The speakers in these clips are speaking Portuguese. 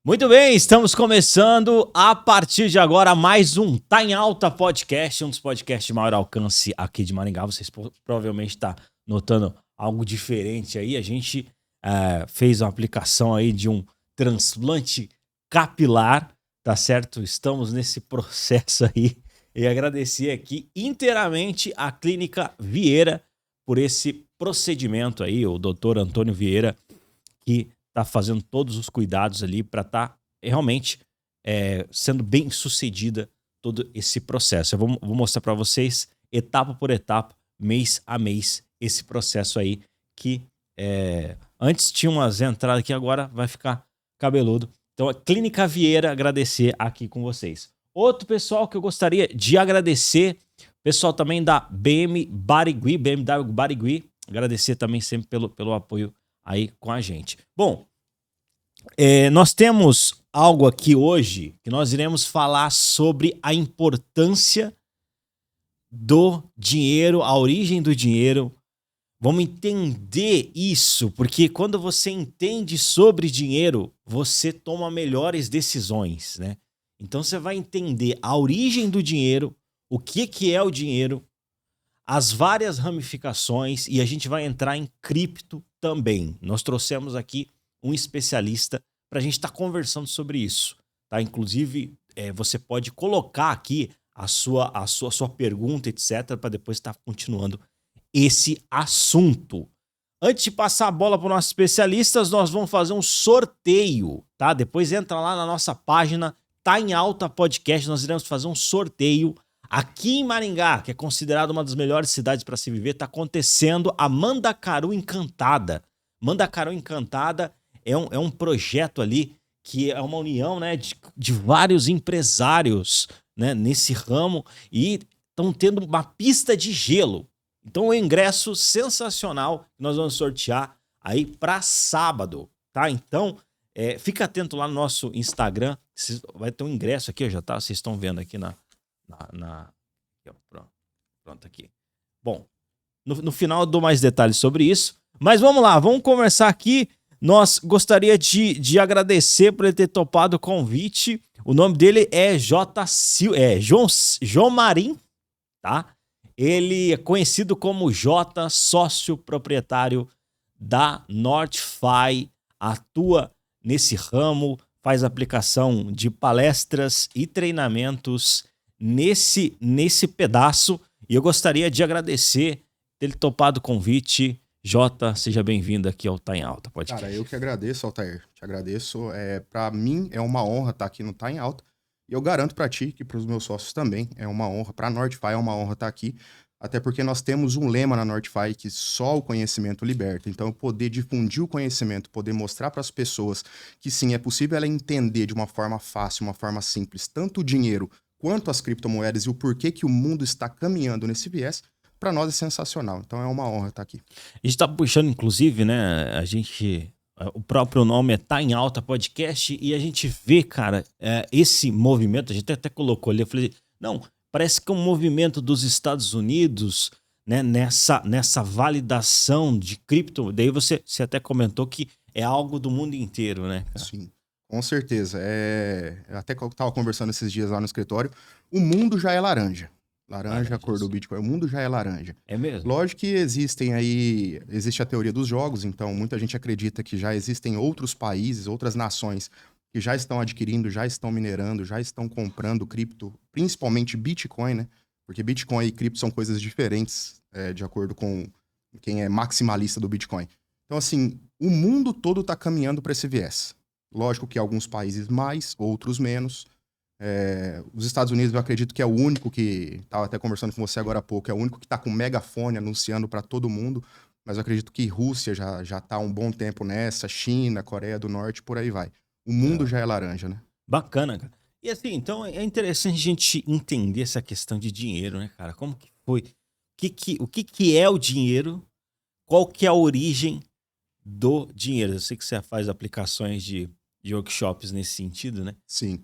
Muito bem, estamos começando a partir de agora mais um Tá em Alta Podcast, um dos podcasts de maior alcance aqui de Maringá. Vocês provavelmente estão notando algo diferente aí. A gente fez uma aplicação aí de um transplante capilar, tá certo? Estamos nesse processo aí e agradecer aqui inteiramente a Clínica Vieira por esse procedimento aí, o Dr. Antônio Vieira, que tá fazendo todos os cuidados ali para estar realmente sendo bem sucedida todo esse processo. Eu vou mostrar para vocês, etapa por etapa, mês a mês, esse processo aí que antes tinha umas entradas aqui, agora vai ficar cabeludo. Então, a Clínica Vieira, agradecer aqui com vocês. Outro pessoal que eu gostaria de agradecer, pessoal também da BMW Barigui, agradecer também sempre pelo apoio aí com a gente. Bom, nós temos algo aqui hoje que nós iremos falar sobre a importância do dinheiro, a origem do dinheiro. Vamos entender isso, porque quando você entende sobre dinheiro, você toma melhores decisões, né? Então você vai entender a origem do dinheiro, o que é o dinheiro, as várias ramificações, e a gente vai entrar em cripto também. Nós trouxemos aqui um especialista para a gente estar conversando sobre isso, tá? Inclusive, você pode colocar aqui a sua pergunta, etc., para depois estar continuando esse assunto. Antes de passar a bola para os nossos especialistas, nós vamos fazer um sorteio, tá? Depois entra lá na nossa página, Tá em Alta Podcast, nós iremos fazer um sorteio aqui em Maringá, que é considerada uma das melhores cidades para se viver. Está acontecendo a Mandacaru Encantada. Mandacaru Encantada é um projeto ali que é uma união, né, de vários empresários, né, nesse ramo, e estão tendo uma pista de gelo. Então, o ingresso sensacional que nós vamos sortear aí para sábado, tá? Então, fica atento lá no nosso Instagram, vai ter um ingresso aqui, já tá, vocês estão vendo aqui aqui, ó, pronto aqui. Bom, no final eu dou mais detalhes sobre isso, mas vamos lá, vamos conversar aqui. Nós gostaria de agradecer por ele ter topado o convite. O nome dele é João Marim, tá? Ele é conhecido como Jota, sócio proprietário da NorthFi, atua nesse ramo, faz aplicação de palestras e treinamentos nesse pedaço, e eu gostaria de agradecer ter topado o convite. Jota, seja bem-vindo aqui ao Tá em Alta Podcast. Cara, eu que agradeço, Altair. Te agradeço. Para mim é uma honra estar aqui no Tá em Alta. E eu garanto para ti que para os meus sócios também é uma honra. Para a NorthFi é uma honra estar aqui. Até porque nós temos um lema na NorthFi que só o conhecimento liberta. Então, poder difundir o conhecimento, poder mostrar para as pessoas que sim, é possível ela entender de uma forma fácil, uma forma simples, tanto o dinheiro quanto as criptomoedas e o porquê que o mundo está caminhando nesse viés, para nós é sensacional. Então é uma honra estar aqui. A gente tá puxando, inclusive, né? O próprio nome é Tá em Alta Podcast, e a gente vê, cara, esse movimento, a gente até colocou ali, eu falei, não, parece que é um movimento dos Estados Unidos, né? Nessa validação de cripto. Daí você até comentou que é algo do mundo inteiro, né, cara? Sim, com certeza. Até que eu estava conversando esses dias lá no escritório, o mundo já é laranja. Laranja, a cor do Bitcoin. O mundo já é laranja. É mesmo? Lógico que existe a teoria dos jogos, então muita gente acredita que já existem outros países, outras nações que já estão adquirindo, já estão minerando, já estão comprando cripto, principalmente Bitcoin, né? Porque Bitcoin e cripto são coisas diferentes, de acordo com quem é maximalista do Bitcoin. Então, assim, o mundo todo está caminhando para esse viés. Lógico que alguns países mais, outros menos. Os Estados Unidos, eu acredito que é o único que, estava até conversando com você agora há pouco, é o único que está com megafone anunciando para todo mundo, mas eu acredito que Rússia já está há um bom tempo nessa, China, Coreia do Norte, por aí vai. O mundo já é laranja, né? Bacana, cara. E assim, então é interessante a gente entender essa questão de dinheiro, né, cara? Como que foi? O que é o dinheiro? Qual que é a origem do dinheiro? Eu sei que você faz aplicações de workshops nesse sentido, né? Sim.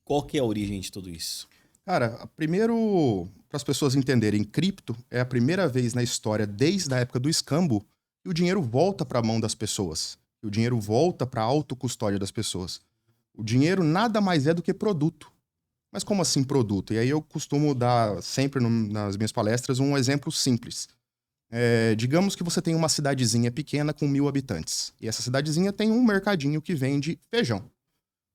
Qual que é a origem de tudo isso? Cara, primeiro, para as pessoas entenderem, cripto é a primeira vez na história, desde a época do escambo, que o dinheiro volta para a mão das pessoas. Que o dinheiro volta para a autocustódia das pessoas. O dinheiro nada mais é do que produto. Mas como assim produto? E aí eu costumo dar sempre nas minhas palestras um exemplo simples. Digamos que você tem uma cidadezinha pequena com 1.000 habitantes. E essa cidadezinha tem um mercadinho que vende feijão.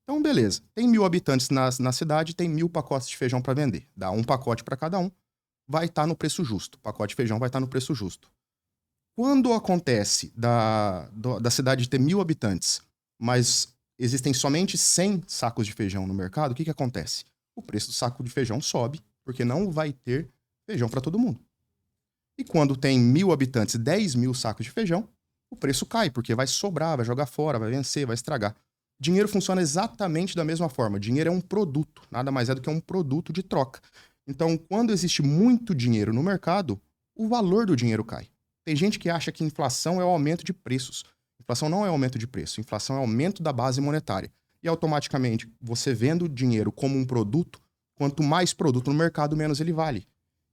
Então, beleza. Tem 1.000 habitantes na cidade, tem 1.000 pacotes de feijão para vender. Dá um pacote para cada um, vai estar no preço justo. O pacote de feijão vai estar no preço justo. Quando acontece da cidade ter 1.000 habitantes, mas existem somente 100 sacos de feijão no mercado, o que acontece? O preço do saco de feijão sobe, porque não vai ter feijão para todo mundo. E quando tem 1.000 habitantes e 10.000 sacos de feijão, o preço cai, porque vai sobrar, vai jogar fora, vai vencer, vai estragar. Dinheiro funciona exatamente da mesma forma. Dinheiro é um produto, nada mais é do que um produto de troca. Então, quando existe muito dinheiro no mercado, o valor do dinheiro cai. Tem gente que acha que inflação é o aumento de preços. Inflação não é aumento de preço, inflação é aumento da base monetária. E automaticamente, você vendo o dinheiro como um produto, quanto mais produto no mercado, menos ele vale.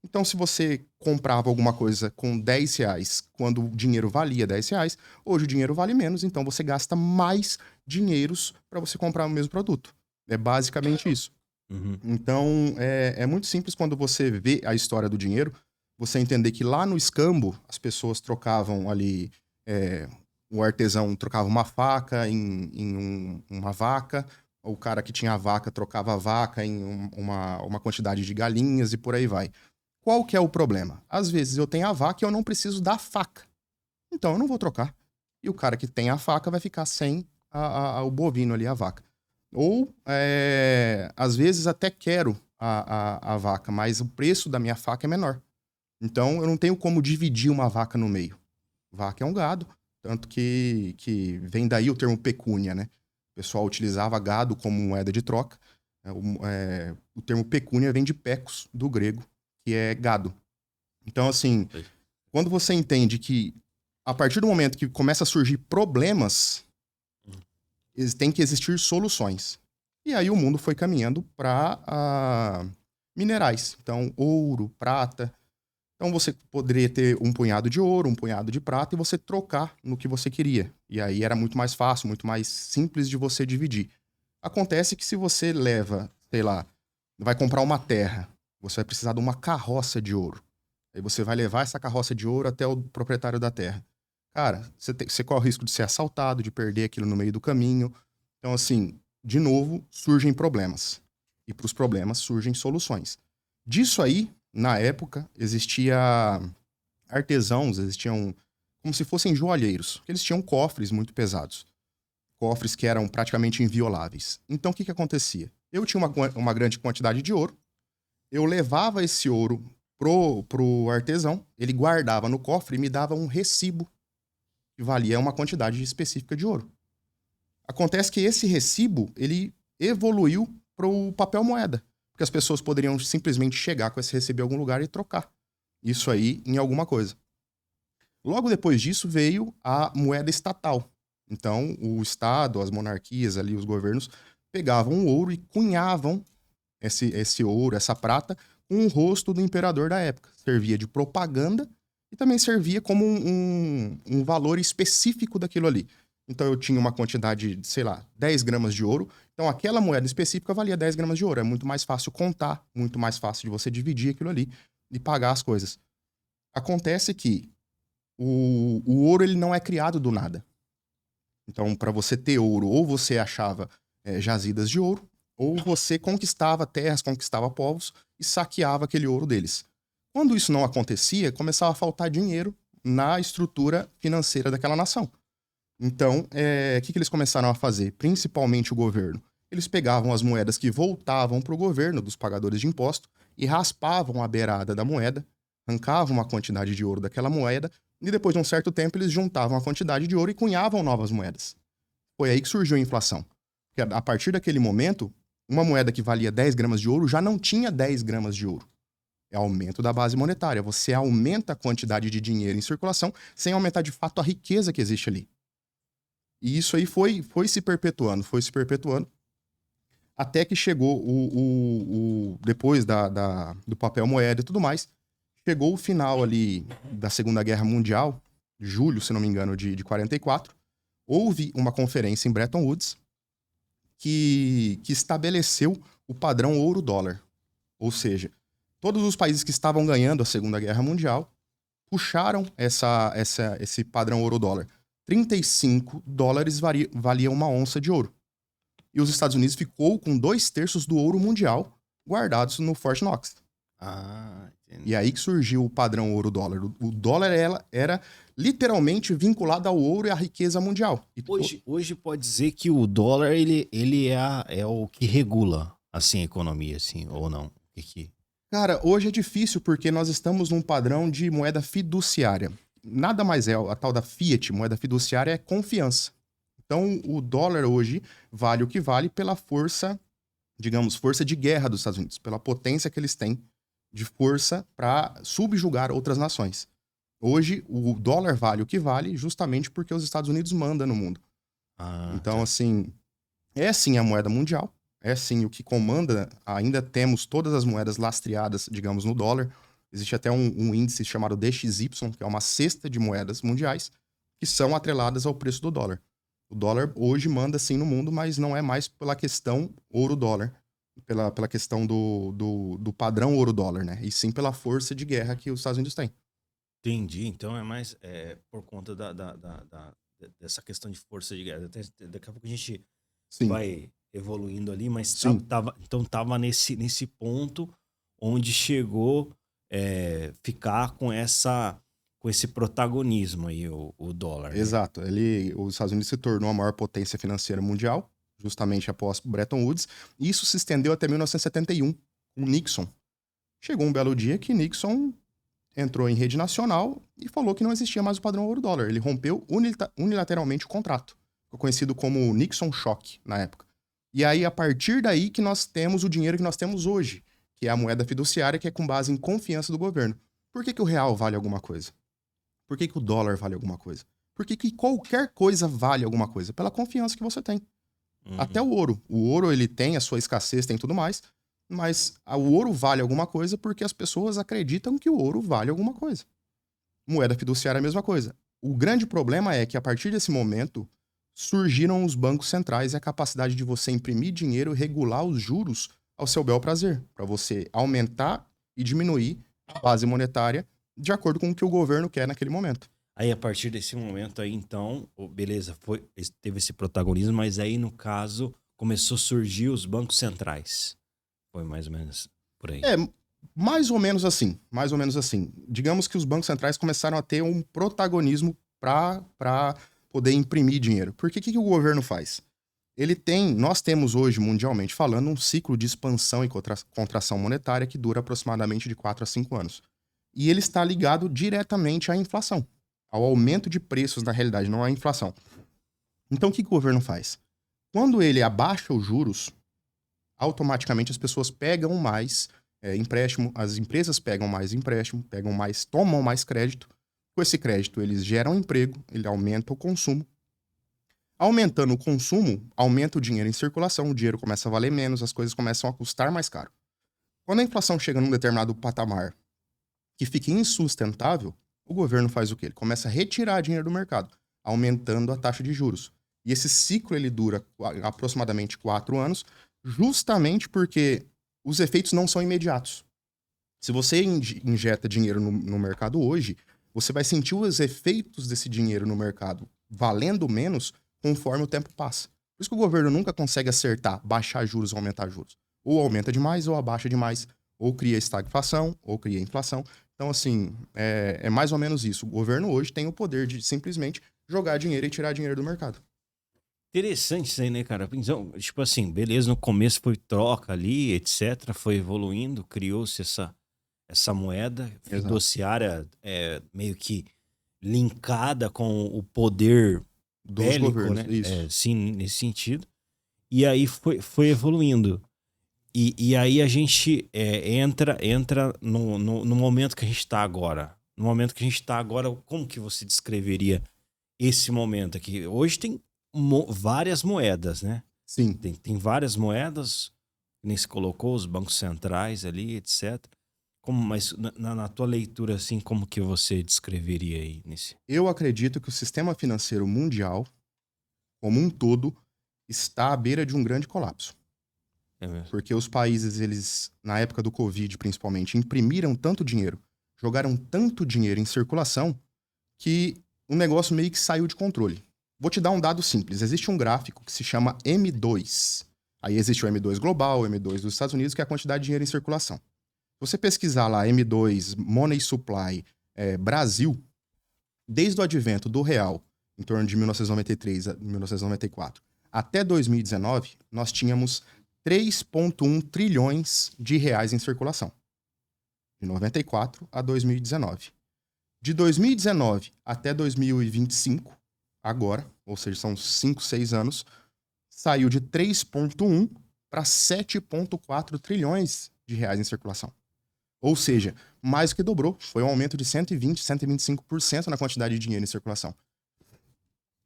Então, se você comprava alguma coisa com R$10, quando o dinheiro valia R$10, hoje o dinheiro vale menos, então você gasta mais dinheiros para você comprar o mesmo produto. É basicamente isso. Uhum. Então, é muito simples quando você vê a história do dinheiro, você entender que lá no escambo, as pessoas trocavam ali, o artesão trocava uma faca em uma vaca, o cara que tinha a vaca trocava a vaca em uma quantidade de galinhas e por aí vai. Qual que é o problema? Às vezes eu tenho a vaca e eu não preciso da faca. Então eu não vou trocar. E o cara que tem a faca vai ficar sem o bovino ali, a vaca. Ou, às vezes até quero a vaca, mas o preço da minha faca é menor. Então eu não tenho como dividir uma vaca no meio. Vaca é um gado, tanto que vem daí o termo pecúnia, né? O pessoal utilizava gado como moeda de troca. O termo pecúnia vem de pecos, do grego, que é gado. Então, assim, quando você entende que a partir do momento que começa a surgir problemas, tem que existir soluções. E aí o mundo foi caminhando para minerais. Então, ouro, prata. Então você poderia ter um punhado de ouro, um punhado de prata e você trocar no que você queria. E aí era muito mais fácil, muito mais simples de você dividir. Acontece que se você leva, sei lá, vai comprar uma terra, você vai precisar de uma carroça de ouro. Aí você vai levar essa carroça de ouro até o proprietário da terra. Cara, você corre o risco de ser assaltado, de perder aquilo no meio do caminho. Então, assim, de novo, surgem problemas. E para os problemas surgem soluções. Disso aí, na época, existia artesãos, existiam como se fossem joalheiros. Eles tinham cofres muito pesados. Cofres que eram praticamente invioláveis. Então, o que acontecia? Eu tinha uma grande quantidade de ouro, eu levava esse ouro pro artesão, ele guardava no cofre e me dava um recibo que valia uma quantidade específica de ouro. Acontece que esse recibo, ele evoluiu pro papel moeda, porque as pessoas poderiam simplesmente chegar com esse recibo em algum lugar e trocar isso aí em alguma coisa. Logo depois disso veio a moeda estatal. Então, o Estado, as monarquias ali, os governos, pegavam o ouro e cunhavam esse ouro, essa prata, com o rosto do imperador da época. Servia de propaganda e também servia como um valor específico daquilo ali. Então eu tinha uma quantidade de, sei lá, 10 gramas de ouro. Então aquela moeda específica valia 10 gramas de ouro. É muito mais fácil contar, muito mais fácil de você dividir aquilo ali e pagar as coisas. Acontece que o ouro ele não é criado do nada. Então, para você ter ouro, ou você achava jazidas de ouro, ou você conquistava terras, conquistava povos e saqueava aquele ouro deles. Quando isso não acontecia, começava a faltar dinheiro na estrutura financeira daquela nação. Então, o que eles começaram a fazer? Principalmente o governo. Eles pegavam as moedas que voltavam para o governo, dos pagadores de imposto, e raspavam a beirada da moeda, arrancavam uma quantidade de ouro daquela moeda, e depois de um certo tempo eles juntavam a quantidade de ouro e cunhavam novas moedas. Foi aí que surgiu a inflação. Porque a partir daquele momento, uma moeda que valia 10 gramas de ouro já não tinha 10 gramas de ouro. É aumento da base monetária. Você aumenta a quantidade de dinheiro em circulação sem aumentar de fato a riqueza que existe ali. E isso aí foi se perpetuando, até que chegou depois do papel moeda e tudo mais, chegou o final ali da Segunda Guerra Mundial, julho, se não me engano, de 44, houve uma conferência em Bretton Woods, que estabeleceu o padrão ouro-dólar. Ou seja, todos os países que estavam ganhando a Segunda Guerra Mundial puxaram esse padrão ouro-dólar. 35 dólares valia uma onça de ouro. E os Estados Unidos ficou com 2/3 do ouro mundial guardados no Fort Knox. Entendi. E aí que surgiu o padrão ouro-dólar. O dólar era literalmente vinculado ao ouro e à riqueza mundial. E Hoje pode dizer que o dólar ele é o que regula assim, a economia, assim, ou não? Cara, hoje é difícil porque nós estamos num padrão de moeda fiduciária. Nada mais é, a tal da fiat, moeda fiduciária, é confiança. Então, o dólar hoje vale o que vale pela força, digamos, força de guerra dos Estados Unidos, pela potência que eles têm de força para subjugar outras nações. Hoje, o dólar vale o que vale justamente porque os Estados Unidos mandam no mundo. Então, assim, é sim a moeda mundial, é sim o que comanda. Ainda temos todas as moedas lastreadas, digamos, no dólar. Existe até um índice chamado DXY, que é uma cesta de moedas mundiais, que são atreladas ao preço do dólar. O dólar hoje manda sim no mundo, mas não é mais pela questão ouro-dólar, pela questão do padrão ouro-dólar, né? E sim pela força de guerra que os Estados Unidos têm. Entendi. Então é mais por conta dessa questão de força de guerra. Daqui a pouco a gente Sim. vai evoluindo ali, mas Sim. tava nesse ponto onde chegou ficar com esse protagonismo aí, o dólar. Né? Exato. Os Estados Unidos se tornou a maior potência financeira mundial, justamente após Bretton Woods, e isso se estendeu até 1971, com Nixon. Chegou um belo dia que Nixon entrou em rede nacional e falou que não existia mais o padrão ouro-dólar. Ele rompeu unilateralmente o contrato. Ficou conhecido como Nixon Shock na época. E aí, a partir daí que nós temos o dinheiro que nós temos hoje, que é a moeda fiduciária, que é com base em confiança do governo. Por que o real vale alguma coisa? Por que o dólar vale alguma coisa? Por que qualquer coisa vale alguma coisa? Pela confiança que você tem. Até o ouro. O ouro, ele tem a sua escassez, tem tudo mais, mas o ouro vale alguma coisa porque as pessoas acreditam que o ouro vale alguma coisa. Moeda fiduciária é a mesma coisa. O grande problema é que, a partir desse momento, surgiram os bancos centrais e a capacidade de você imprimir dinheiro e regular os juros ao seu bel prazer, para você aumentar e diminuir a base monetária de acordo com o que o governo quer naquele momento. Aí, a partir desse momento aí, então, beleza, teve esse protagonismo, mas aí, no caso, começou a surgir os bancos centrais. Foi mais ou menos por aí. Mais ou menos assim. Mais ou menos assim. Digamos que os bancos centrais começaram a ter um protagonismo para poder imprimir dinheiro. Porque o que o governo faz? Nós temos hoje, mundialmente falando, um ciclo de expansão e contração monetária que dura aproximadamente de 4 a 5 anos. E ele está ligado diretamente à inflação, ao aumento de preços, na realidade, não à inflação. Então, o que o governo faz? Quando ele abaixa os juros, automaticamente as pessoas pegam mais empréstimo, as empresas pegam mais empréstimo, tomam mais crédito. Com esse crédito, eles geram emprego, ele aumenta o consumo. Aumentando o consumo, aumenta o dinheiro em circulação, o dinheiro começa a valer menos, as coisas começam a custar mais caro. Quando a inflação chega num determinado patamar que fica insustentável, o governo faz o quê? Ele começa a retirar dinheiro do mercado, aumentando a taxa de juros. E esse ciclo ele dura aproximadamente 4 anos, justamente porque os efeitos não são imediatos. Se você injeta dinheiro no mercado hoje, você vai sentir os efeitos desse dinheiro no mercado valendo menos conforme o tempo passa. Por isso que o governo nunca consegue acertar, baixar juros ou aumentar juros. Ou aumenta demais ou abaixa demais, ou cria estagflação, ou cria inflação. Então, assim, é mais ou menos isso. O governo hoje tem o poder de simplesmente jogar dinheiro e tirar dinheiro do mercado. Interessante isso aí, né, cara? Então, tipo assim, beleza, no começo foi troca ali, etc. Foi evoluindo, criou-se essa moeda fiduciária meio que linkada com o poder dos bélico, governos, né? isso. Sim, nesse sentido. E aí foi evoluindo. E aí a gente entra no momento que a gente está agora. No momento que a gente está agora, como que você descreveria esse momento aqui? Hoje tem várias moedas, né? Sim. Tem várias moedas, nem se colocou, os bancos centrais ali, etc. Mas na tua leitura, assim, como que você descreveria aí nesse? Eu acredito que o sistema financeiro mundial, como um todo, está à beira de um grande colapso. É mesmo. Porque os países, eles, na época do Covid principalmente, imprimiram tanto dinheiro, jogaram tanto dinheiro em circulação, que o negócio meio que saiu de controle. Vou te dar um dado simples. Existe um gráfico que se chama M2. Aí existe o M2 global, o M2 dos Estados Unidos, que é a quantidade de dinheiro em circulação. Se você pesquisar lá M2, Money Supply, Brasil, desde o advento do real, em torno de 1993 a 1994, até 2019, nós tínhamos 3,1 trilhões de reais em circulação. De 94 a 2019. De 2019 até 2025, agora, ou seja, são 5, 6 anos, saiu de 3,1 para 7,4 trilhões de reais em circulação. Ou seja, mais que dobrou. Foi um aumento de 120, 125% na quantidade de dinheiro em circulação.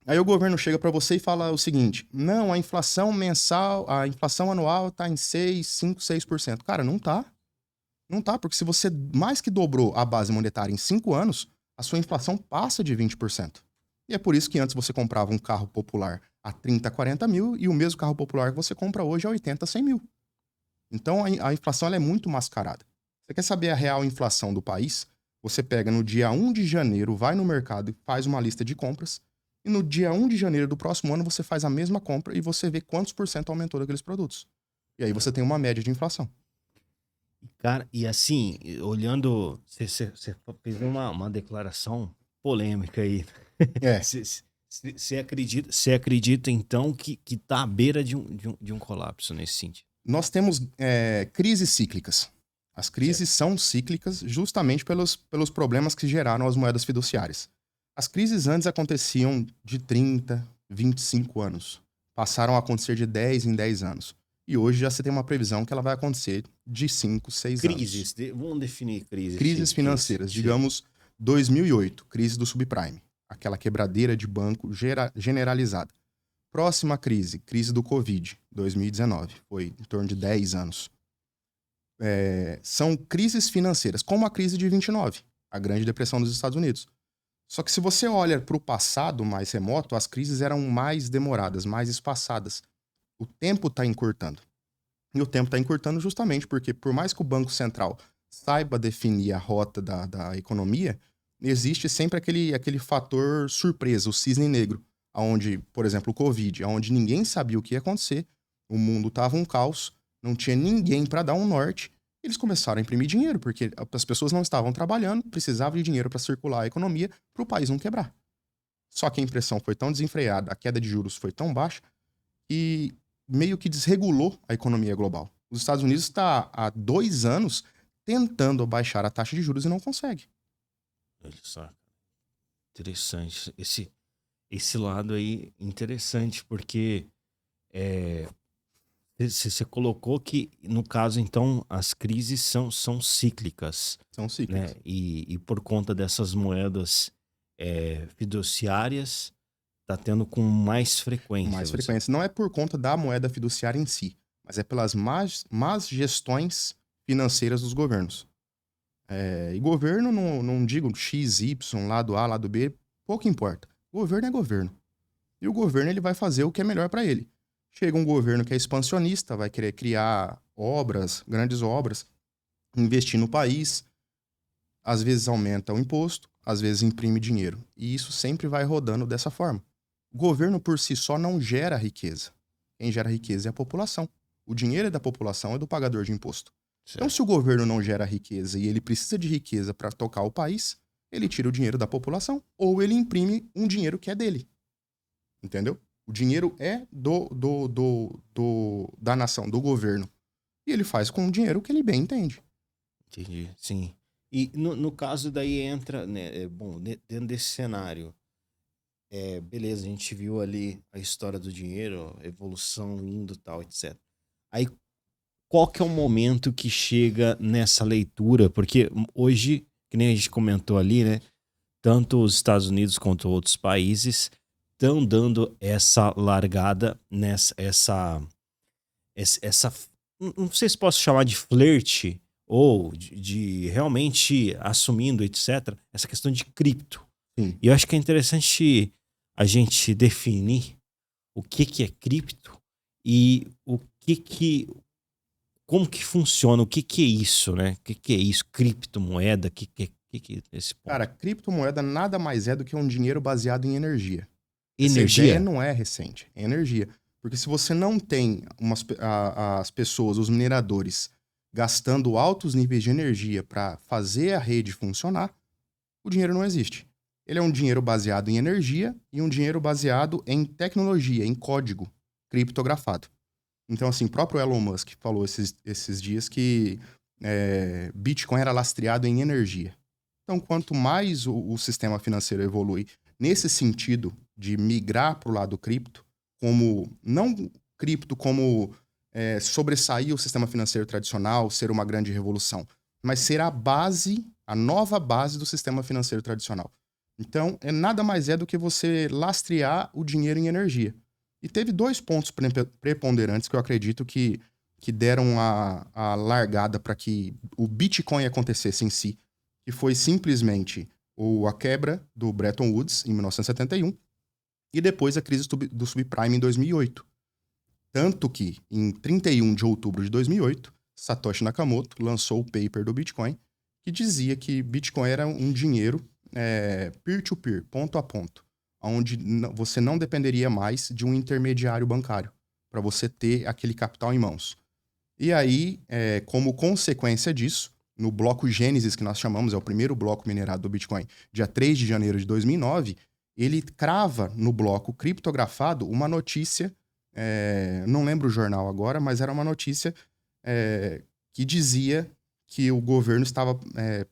Aí o governo chega para você e fala o seguinte: não, a inflação mensal, a inflação anual tá em 6, 5, 6%. Cara, não tá. Não tá, porque se você mais que dobrou a base monetária em 5 anos, a sua inflação passa de 20%. E é por isso que antes você comprava um carro popular a 30, 40 mil e o mesmo carro popular que você compra hoje é 80, 100 mil. Então a inflação ela é muito mascarada. Você quer saber a real inflação do país? Você pega no dia 1 de janeiro, vai no mercado e faz uma lista de compras. E no dia 1 de janeiro do próximo ano, você faz a mesma compra e você vê quantos por cento aumentou daqueles produtos. E aí você tem uma média de inflação. Cara, e assim, olhando, você fez uma declaração polêmica aí. É. Você acredita, então, que tá à beira de um colapso nesse sentido? Nós temos crises cíclicas. As crises são cíclicas justamente pelos problemas que geraram as moedas fiduciárias. As crises antes aconteciam de 30, 25 anos. Passaram a acontecer de 10 em 10 anos. E hoje já se tem uma previsão que ela vai acontecer de 5, 6 anos. Crises, vamos definir crises. Crises financeiras. Digamos, 2008, crise do subprime. Aquela quebradeira de banco generalizada. Próxima crise, crise do Covid, 2019. Foi em torno de 10 anos. São crises financeiras, como a crise de 29, a Grande Depressão dos Estados Unidos. Só que se você olha para o passado mais remoto, as crises eram mais demoradas, mais espaçadas. O tempo está encurtando. E o tempo está encurtando justamente porque, por mais que o Banco Central saiba definir a rota da economia, existe sempre aquele fator surpresa, o cisne negro, onde, por exemplo, o Covid, onde ninguém sabia o que ia acontecer, o mundo estava um caos, não tinha ninguém para dar um norte, eles começaram a imprimir dinheiro, porque as pessoas não estavam trabalhando, precisavam de dinheiro para circular a economia, para o país não quebrar. Só que a impressão foi tão desenfreada, a queda de juros foi tão baixa, que meio que desregulou a economia global. Os Estados Unidos está há 2 anos tentando baixar a taxa de juros e não consegue. Olha só. Interessante. Esse lado aí, interessante, porque você colocou que, no caso, então, as crises são cíclicas. São cíclicas. Né? E por conta dessas moedas fiduciárias, está tendo com mais frequência. Mais frequência. Não é por conta da moeda fiduciária em si, mas é pelas más gestões financeiras dos governos. E governo, não digo X, Y, lado A, lado B, pouco importa. Governo é governo. E o governo ele vai fazer o que é melhor para ele. Chega um governo que é expansionista, vai querer criar obras, grandes obras, investir no país, às vezes aumenta o imposto, às vezes imprime dinheiro. E isso sempre vai rodando dessa forma. O governo por si só não gera riqueza. Quem gera riqueza é a população. O dinheiro é da população, é do pagador de imposto. Certo. Então, se o governo não gera riqueza e ele precisa de riqueza para tocar o país, ele tira o dinheiro da população ou ele imprime um dinheiro que é dele. Entendeu? O dinheiro é da nação, do governo. E ele faz com o dinheiro que ele bem entende. Entendi, sim. E no caso daí entra, né, dentro desse cenário, beleza, a gente viu ali a história do dinheiro, evolução indo tal, etc. Aí, qual que é o momento que chega nessa leitura? Porque hoje, que nem a gente comentou ali, né, tanto os Estados Unidos quanto outros países estão dando essa largada nessa não sei se posso chamar de flerte ou de realmente assumindo, etc., essa questão de cripto. Sim. E eu acho que é interessante a gente definir o que é cripto e como que funciona, o que é isso, né? O que é isso? Criptomoeda, o que é esse ponto? Cara, criptomoeda nada mais é do que um dinheiro baseado em energia. Essa Energia? ideia não é recente, é energia. Porque se você não tem as pessoas, os mineradores, gastando altos níveis de energia para fazer a rede funcionar, o dinheiro não existe. Ele é um dinheiro baseado em energia e um dinheiro baseado em tecnologia, em código criptografado. Então, assim, o próprio Elon Musk falou esses dias que Bitcoin era lastreado em energia. Então, quanto mais o sistema financeiro evolui nesse sentido de migrar para o lado cripto, como não cripto como sobressair o sistema financeiro tradicional, ser uma grande revolução, mas ser a base, a nova base do sistema financeiro tradicional. Então, nada mais é do que você lastrear o dinheiro em energia. E teve 2 pontos preponderantes que eu acredito que deram a largada para que o Bitcoin acontecesse em si, que foi simplesmente a quebra do Bretton Woods em 1971 e depois a crise do subprime em 2008. Tanto que, em 31 de outubro de 2008, Satoshi Nakamoto lançou o paper do Bitcoin, que dizia que Bitcoin era um dinheiro peer-to-peer, ponto a ponto, onde você não dependeria mais de um intermediário bancário para você ter aquele capital em mãos. E aí, como consequência disso, no bloco Gênesis, que nós chamamos, é o primeiro bloco minerado do Bitcoin, dia 3 de janeiro de 2009, ele crava no bloco criptografado uma notícia, não lembro o jornal agora, mas era uma notícia que dizia que o governo estava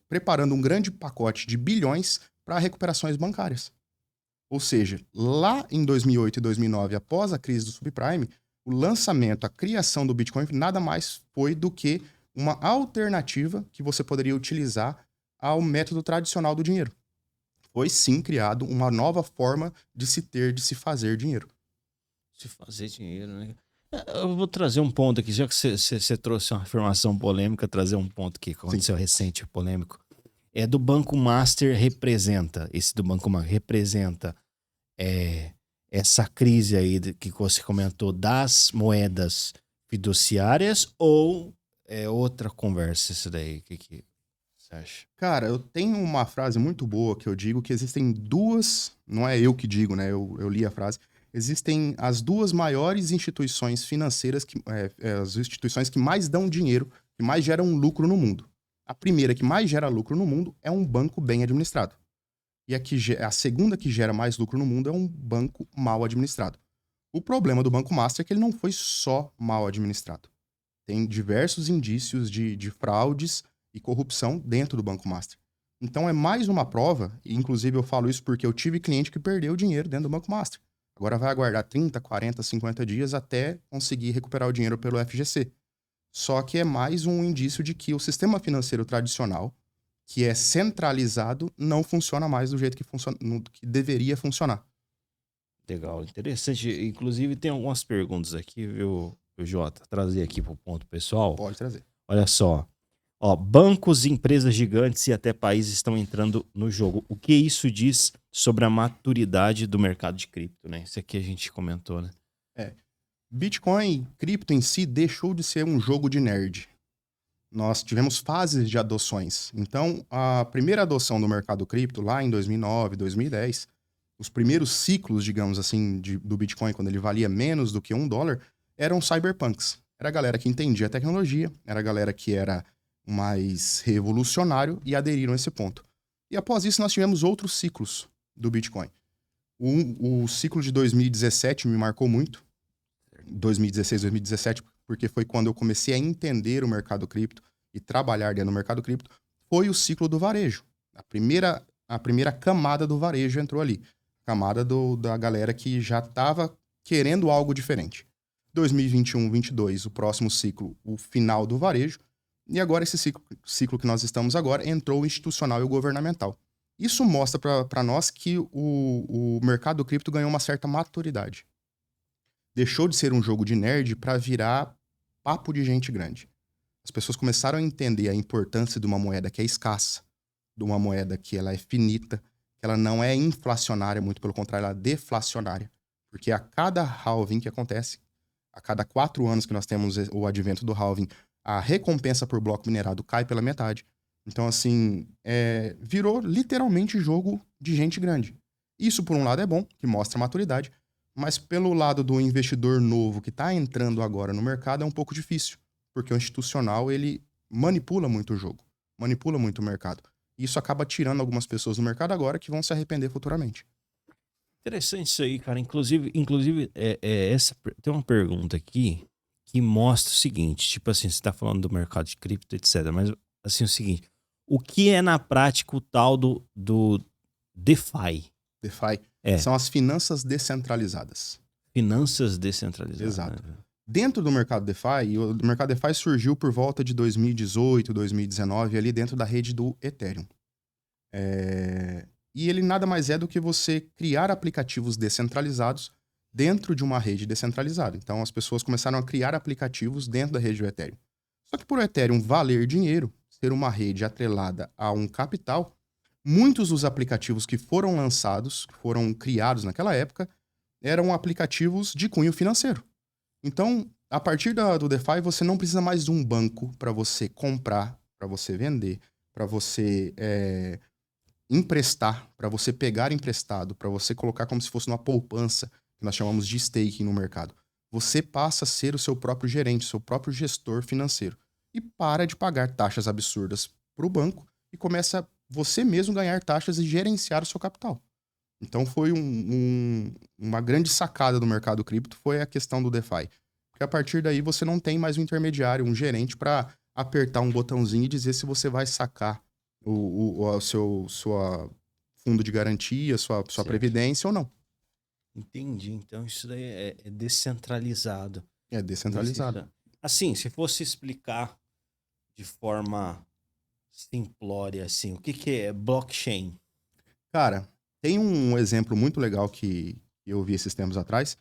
preparando um grande pacote de bilhões para recuperações bancárias. Ou seja, lá em 2008 e 2009, após a crise do subprime, o lançamento, a criação do Bitcoin nada mais foi do que uma alternativa que você poderia utilizar ao método tradicional do dinheiro. Foi sim criado uma nova forma de se ter, de se fazer dinheiro. Se fazer dinheiro, né? Eu vou trazer um ponto aqui, já que você trouxe uma afirmação polêmica, trazer um ponto que aconteceu recente, polêmico. É do Banco Master representa, esse do Banco Master representa essa crise aí que você comentou das moedas fiduciárias ou é outra conversa isso daí? O que você acha? Cara, eu tenho uma frase muito boa que eu digo que existem duas, não é eu que digo, né? Eu li a frase. Existem as duas maiores instituições financeiras, as instituições que mais dão dinheiro, que mais geram lucro no mundo. A primeira que mais gera lucro no mundo é um banco bem administrado. E a segunda que gera mais lucro no mundo é um banco mal administrado. O problema do Banco Master é que ele não foi só mal administrado. Tem diversos indícios de fraudes e corrupção dentro do Banco Master. Então é mais uma prova, e inclusive eu falo isso porque eu tive cliente que perdeu dinheiro dentro do Banco Master. Agora vai aguardar 30, 40, 50 dias até conseguir recuperar o dinheiro pelo FGC. Só que é mais um indício de que o sistema financeiro tradicional, que é centralizado, não funciona mais do jeito que deveria funcionar. Legal, interessante. Inclusive tem algumas perguntas aqui, viu, Jota? Trazer aqui para o ponto pessoal. Pode trazer. Olha só. Bancos, empresas gigantes e até países estão entrando no jogo. O que isso diz sobre a maturidade do mercado de cripto, né? Isso aqui a gente comentou, né? Bitcoin, cripto em si, deixou de ser um jogo de nerd. Nós tivemos fases de adoções. Então, a primeira adoção do mercado cripto, lá em 2009, 2010, os primeiros ciclos, digamos assim, do Bitcoin, quando ele valia menos do que $1, eram cyberpunks. Era a galera que entendia a tecnologia, era a galera que era mais revolucionário e aderiram a esse ponto. E após isso, nós tivemos outros ciclos do Bitcoin. O ciclo de 2017 me marcou muito. 2016, 2017, porque foi quando eu comecei a entender o mercado cripto e trabalhar dentro do mercado cripto, foi o ciclo do varejo. A primeira camada do varejo entrou ali. Camada da galera que já estava querendo algo diferente. 2021, 2022, o próximo ciclo, o final do varejo. E agora esse ciclo que nós estamos agora entrou o institucional e o governamental. Isso mostra para nós que o mercado cripto ganhou uma certa maturidade. Deixou de ser um jogo de nerd para virar papo de gente grande. As pessoas começaram a entender a importância de uma moeda que é escassa, de uma moeda que ela é finita, que ela não é inflacionária, muito pelo contrário, ela é deflacionária. Porque a cada halving que acontece, a cada 4 anos que nós temos o advento do halving, a recompensa por bloco minerado cai pela metade. Então, assim, virou literalmente jogo de gente grande. Isso, por um lado, é bom, que mostra maturidade, mas pelo lado do investidor novo que está entrando agora no mercado é um pouco difícil, porque o institucional, ele manipula muito o jogo, manipula muito o mercado. E isso acaba tirando algumas pessoas do mercado agora que vão se arrepender futuramente. Interessante isso aí, cara. Inclusive tem uma pergunta aqui que mostra o seguinte, tipo assim, você tá falando do mercado de cripto, etc. Mas, assim, o seguinte, o que é na prática o tal do DeFi? DeFi são as finanças descentralizadas. Finanças descentralizadas. Exato. Né? Dentro do mercado DeFi, o mercado DeFi surgiu por volta de 2018, 2019, ali dentro da rede do Ethereum. E ele nada mais é do que você criar aplicativos descentralizados dentro de uma rede descentralizada. Então, as pessoas começaram a criar aplicativos dentro da rede do Ethereum. Só que por o Ethereum valer dinheiro, ser uma rede atrelada a um capital, muitos dos aplicativos que foram lançados, que foram criados naquela época, eram aplicativos de cunho financeiro. Então, a partir do DeFi, você não precisa mais de um banco para você comprar, para você vender, para você emprestar, para você pegar emprestado, para você colocar como se fosse uma poupança, que nós chamamos de staking no mercado. Você passa a ser o seu próprio gerente, seu próprio gestor financeiro. E para de pagar taxas absurdas para o banco e começa você mesmo ganhar taxas e gerenciar o seu capital. Então foi uma grande sacada do mercado cripto, foi a questão do DeFi. Porque a partir daí você não tem mais um intermediário, um gerente para apertar um botãozinho e dizer se você vai sacar o seu fundo de garantia, sua previdência ou não. Entendi. Então isso daí é descentralizado. É descentralizado. Assim, se fosse explicar de forma simplória, assim, o que é blockchain? Cara, tem um exemplo muito legal que eu vi esses tempos atrás,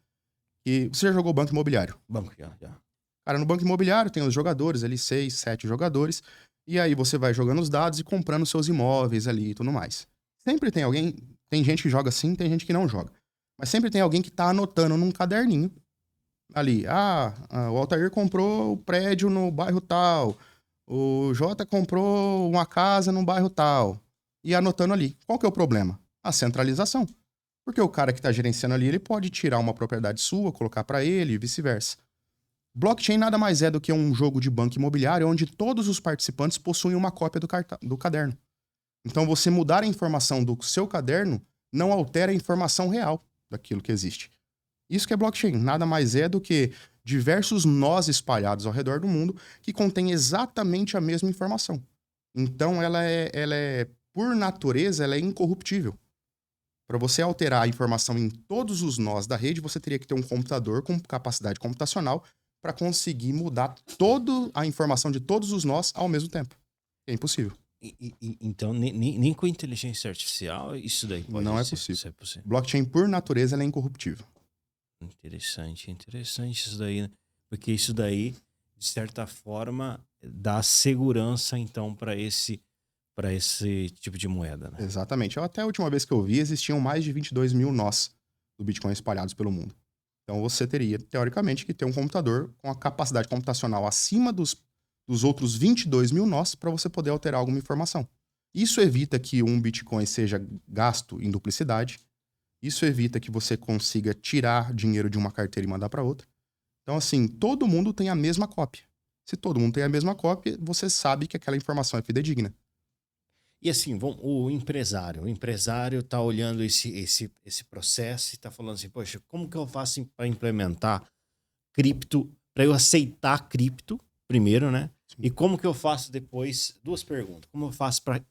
que você já jogou Banco Imobiliário? Banco, já. Cara, no Banco Imobiliário tem os jogadores ali, 6, 7 jogadores, e aí você vai jogando os dados e comprando seus imóveis ali e tudo mais. Sempre tem alguém, tem gente que joga assim, tem gente que não joga. Mas sempre tem alguém que tá anotando num caderninho ali. O Altair comprou o prédio no bairro tal, o Jota comprou uma casa no bairro tal, e anotando ali. Qual que é o problema? A centralização. Porque o cara que está gerenciando ali, ele pode tirar uma propriedade sua, colocar para ele e vice-versa. Blockchain nada mais é do que um jogo de banco imobiliário onde todos os participantes possuem uma cópia do caderno. Então, você mudar a informação do seu caderno não altera a informação real daquilo que existe. Isso que é blockchain. Nada mais é do que diversos nós espalhados ao redor do mundo que contêm exatamente a mesma informação. Então, ela é por natureza, ela é incorruptível. Para você alterar a informação em todos os nós da rede, você teria que ter um computador com capacidade computacional para conseguir mudar toda a informação de todos os nós ao mesmo tempo. É impossível. Então, nem com inteligência artificial isso daí pode Não é ser, possível. isso é possível. Blockchain, por natureza, ela é incorruptível. Interessante isso daí, né? Porque isso daí, de certa forma, dá segurança, então, para esse tipo de moeda, né? Exatamente. Até a última vez que eu vi, existiam mais de 22 mil nós do Bitcoin espalhados pelo mundo. Então você teria, teoricamente, que ter um computador com a capacidade computacional acima dos outros 22 mil nós para você poder alterar alguma informação. Isso evita que um Bitcoin seja gasto em duplicidade. Isso evita que você consiga tirar dinheiro de uma carteira e mandar para outra. Então, assim, todo mundo tem a mesma cópia. Se todo mundo tem a mesma cópia, você sabe que aquela informação é fidedigna. E assim, o empresário tá olhando esse processo e tá falando assim, poxa, como que eu faço para implementar cripto, para eu aceitar cripto primeiro, né? Sim. E como que eu faço depois, 2 perguntas, como eu faço para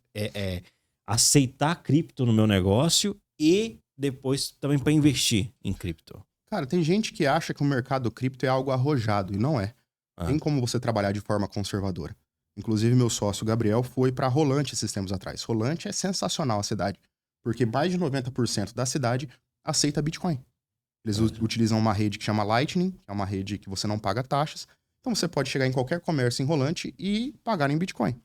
aceitar cripto no meu negócio e depois também para investir em cripto? Cara, tem gente que acha que o mercado cripto é algo arrojado, e não é. Tem como você trabalhar de forma conservadora. Inclusive, meu sócio, Gabriel, foi para Rolante esses tempos atrás. Rolante é sensacional a cidade, porque mais de 90% da cidade aceita Bitcoin. Eles utilizam uma rede que chama Lightning, que é uma rede que você não paga taxas. Então, você pode chegar em qualquer comércio em Rolante e pagar em Bitcoin.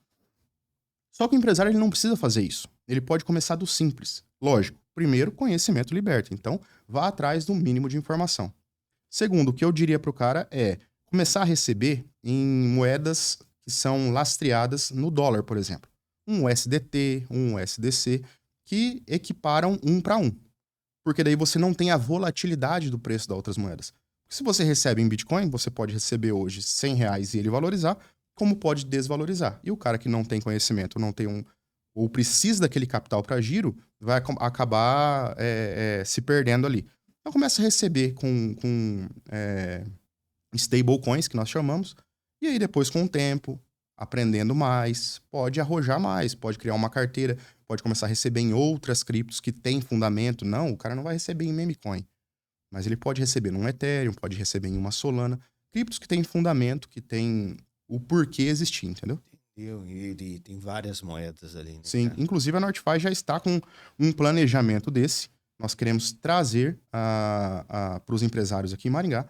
Só que o empresário ele não precisa fazer isso. Ele pode começar do simples. Lógico, Primeiro, conhecimento liberta. Então, vá atrás do mínimo de informação. Segundo, o que eu diria para o cara é começar a receber em moedas que são lastreadas no dólar, por exemplo. Um USDT, um USDC, que equiparam 1 para 1. Porque daí você não tem a volatilidade do preço das outras moedas. Se você recebe em Bitcoin, você pode receber hoje R$100 e ele valorizar, como pode desvalorizar. E o cara que não tem conhecimento, não tem ou precisa daquele capital para giro, vai acabar se perdendo ali. Então começa a receber com stablecoins, que nós chamamos, e aí depois com o tempo, aprendendo mais, pode arrojar mais, pode criar uma carteira, pode começar a receber em outras criptos que tem fundamento. Não, o cara não vai receber em memecoin, mas ele pode receber num Ethereum, pode receber em uma Solana, criptos que tem fundamento, que tem o porquê existir, entendeu? E tem várias moedas ali. Né, sim, cara? Inclusive a Northfi já está com um planejamento desse. Nós queremos trazer para os empresários aqui em Maringá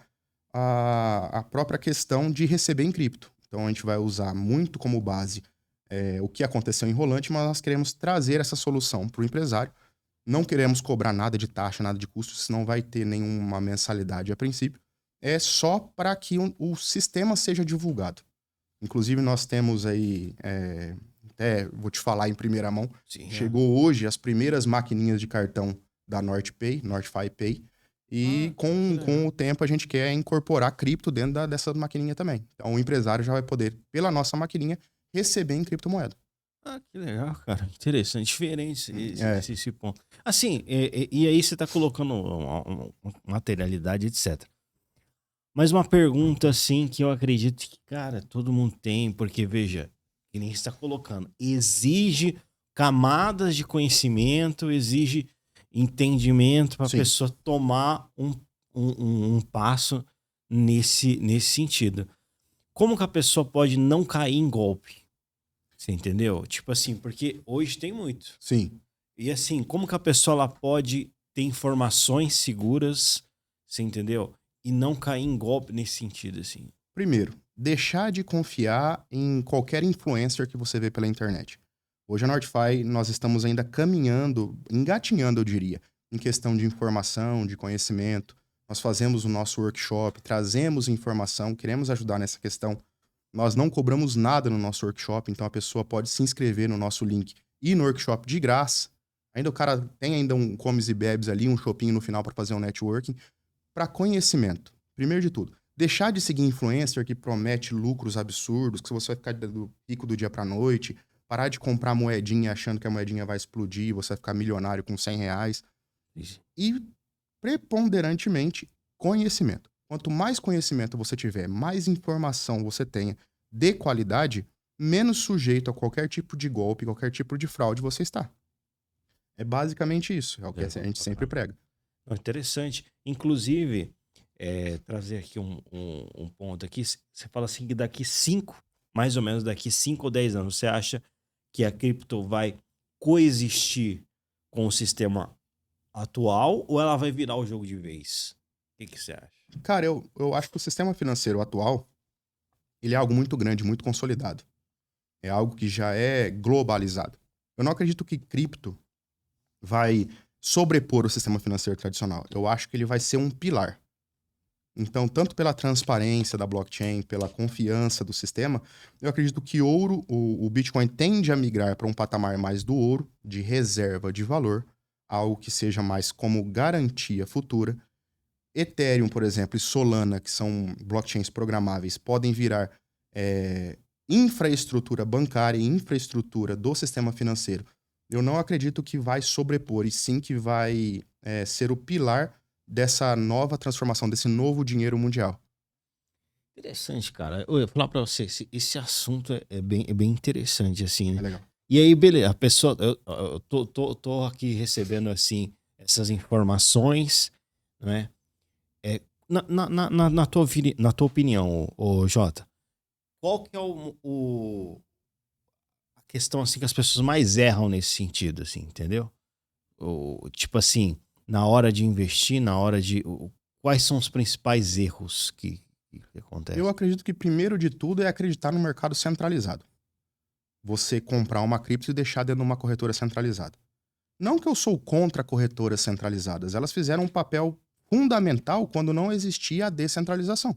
a própria questão de receber em cripto. Então a gente vai usar muito como base o que aconteceu em Rolante, mas nós queremos trazer essa solução para o empresário. Não queremos cobrar nada de taxa, nada de custo, senão vai ter nenhuma mensalidade a princípio. É só para que o sistema seja divulgado. Inclusive nós temos aí, até vou te falar em primeira mão, Sim, chegou hoje as primeiras maquininhas de cartão da Northfi Pay, e com o tempo a gente quer incorporar cripto dentro dessa maquininha também. Então o empresário já vai poder, pela nossa maquininha, receber em criptomoeda. Ah, que legal, cara. Interessante, diferente esse ponto. Assim, e aí você tá colocando uma materialidade, etc. Mas uma pergunta, assim, que eu acredito que, cara, todo mundo tem, porque, veja, que nem você está colocando, exige camadas de conhecimento, exige entendimento para a pessoa tomar um passo nesse sentido. Como que a pessoa pode não cair em golpe? Você entendeu? Tipo assim, porque hoje tem muito. Sim. E assim, como que a pessoa ela pode ter informações seguras, você entendeu? E não cair em golpe nesse sentido, assim. Primeiro, deixar de confiar em qualquer influencer que você vê pela internet. Hoje a Northfi, nós estamos ainda caminhando, engatinhando, eu diria, em questão de informação, de conhecimento. Nós fazemos o nosso workshop, trazemos informação, queremos ajudar nessa questão. Nós não cobramos nada no nosso workshop, então a pessoa pode se inscrever no nosso link e no workshop de graça. Ainda o cara tem ainda um comes e bebes ali, um shopping no final para fazer um networking. Para conhecimento, primeiro de tudo, deixar de seguir influencer que promete lucros absurdos, que você vai ficar rico do dia para noite, parar de comprar moedinha achando que a moedinha vai explodir, você vai ficar milionário com R$100. E, preponderantemente, conhecimento. Quanto mais conhecimento você tiver, mais informação você tenha de qualidade, menos sujeito a qualquer tipo de golpe, qualquer tipo de fraude você está. É basicamente isso, é o que a gente sempre prega. Interessante. Inclusive, trazer aqui um ponto aqui, você fala assim que mais ou menos daqui 5 ou 10 anos, você acha que a cripto vai coexistir com o sistema atual ou ela vai virar o jogo de vez? O que você acha? Cara, eu acho que o sistema financeiro atual, ele é algo muito grande, muito consolidado. É algo que já é globalizado. Eu não acredito que cripto vai sobrepor o sistema financeiro tradicional. Eu acho que ele vai ser um pilar. Então, tanto pela transparência da blockchain, pela confiança do sistema, eu acredito que o Bitcoin tende a migrar para um patamar mais do ouro, de reserva de valor, algo que seja mais como garantia futura. Ethereum, por exemplo, e Solana, que são blockchains programáveis, podem virar infraestrutura bancária e infraestrutura do sistema financeiro. Eu não acredito que vai sobrepor, e sim que vai ser o pilar dessa nova transformação, desse novo dinheiro mundial. Interessante, cara. Eu ia falar pra você, esse assunto é bem interessante, assim, né? É legal. E aí, beleza, a pessoa... Eu tô aqui recebendo, assim, essas informações, né? Na tua opinião, ô Jota, qual que é a questão, assim, que as pessoas mais erram nesse sentido, assim, entendeu? Tipo assim, na hora de investir, quais são os principais erros que acontecem? Eu acredito que, primeiro de tudo, é acreditar no mercado centralizado. Você comprar uma cripto e deixar dentro de uma corretora centralizada. Não que eu sou contra corretoras centralizadas, elas fizeram um papel fundamental quando não existia a descentralização.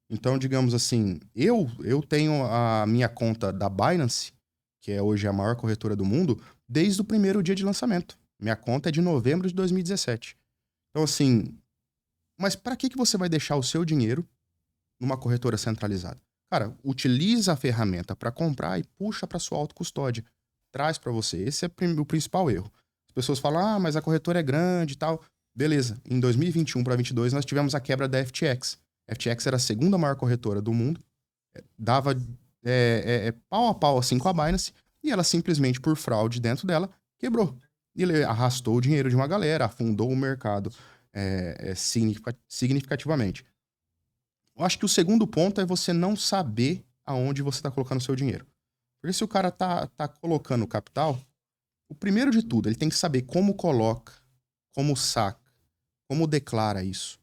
Então, digamos assim, eu tenho a minha conta da Binance, que é hoje a maior corretora do mundo, desde o primeiro dia de lançamento. Minha conta é de novembro de 2017. Então, assim, mas para que você vai deixar o seu dinheiro numa corretora centralizada? Cara, utiliza a ferramenta para comprar e puxa para sua autocustódia. Traz para você. Esse é o principal erro. As pessoas falam, mas a corretora é grande e tal. Beleza. Em 2021 para 2022, nós tivemos a quebra da FTX. A FTX era a segunda maior corretora do mundo. Dava pau a pau assim com a Binance. E ela simplesmente, por fraude dentro dela, quebrou. E ele arrastou o dinheiro de uma galera, afundou o mercado significativamente. Eu acho que o segundo ponto é você não saber aonde você está colocando o seu dinheiro. Porque se o cara tá colocando capital, o primeiro de tudo, ele tem que saber como coloca, como saca, como declara isso.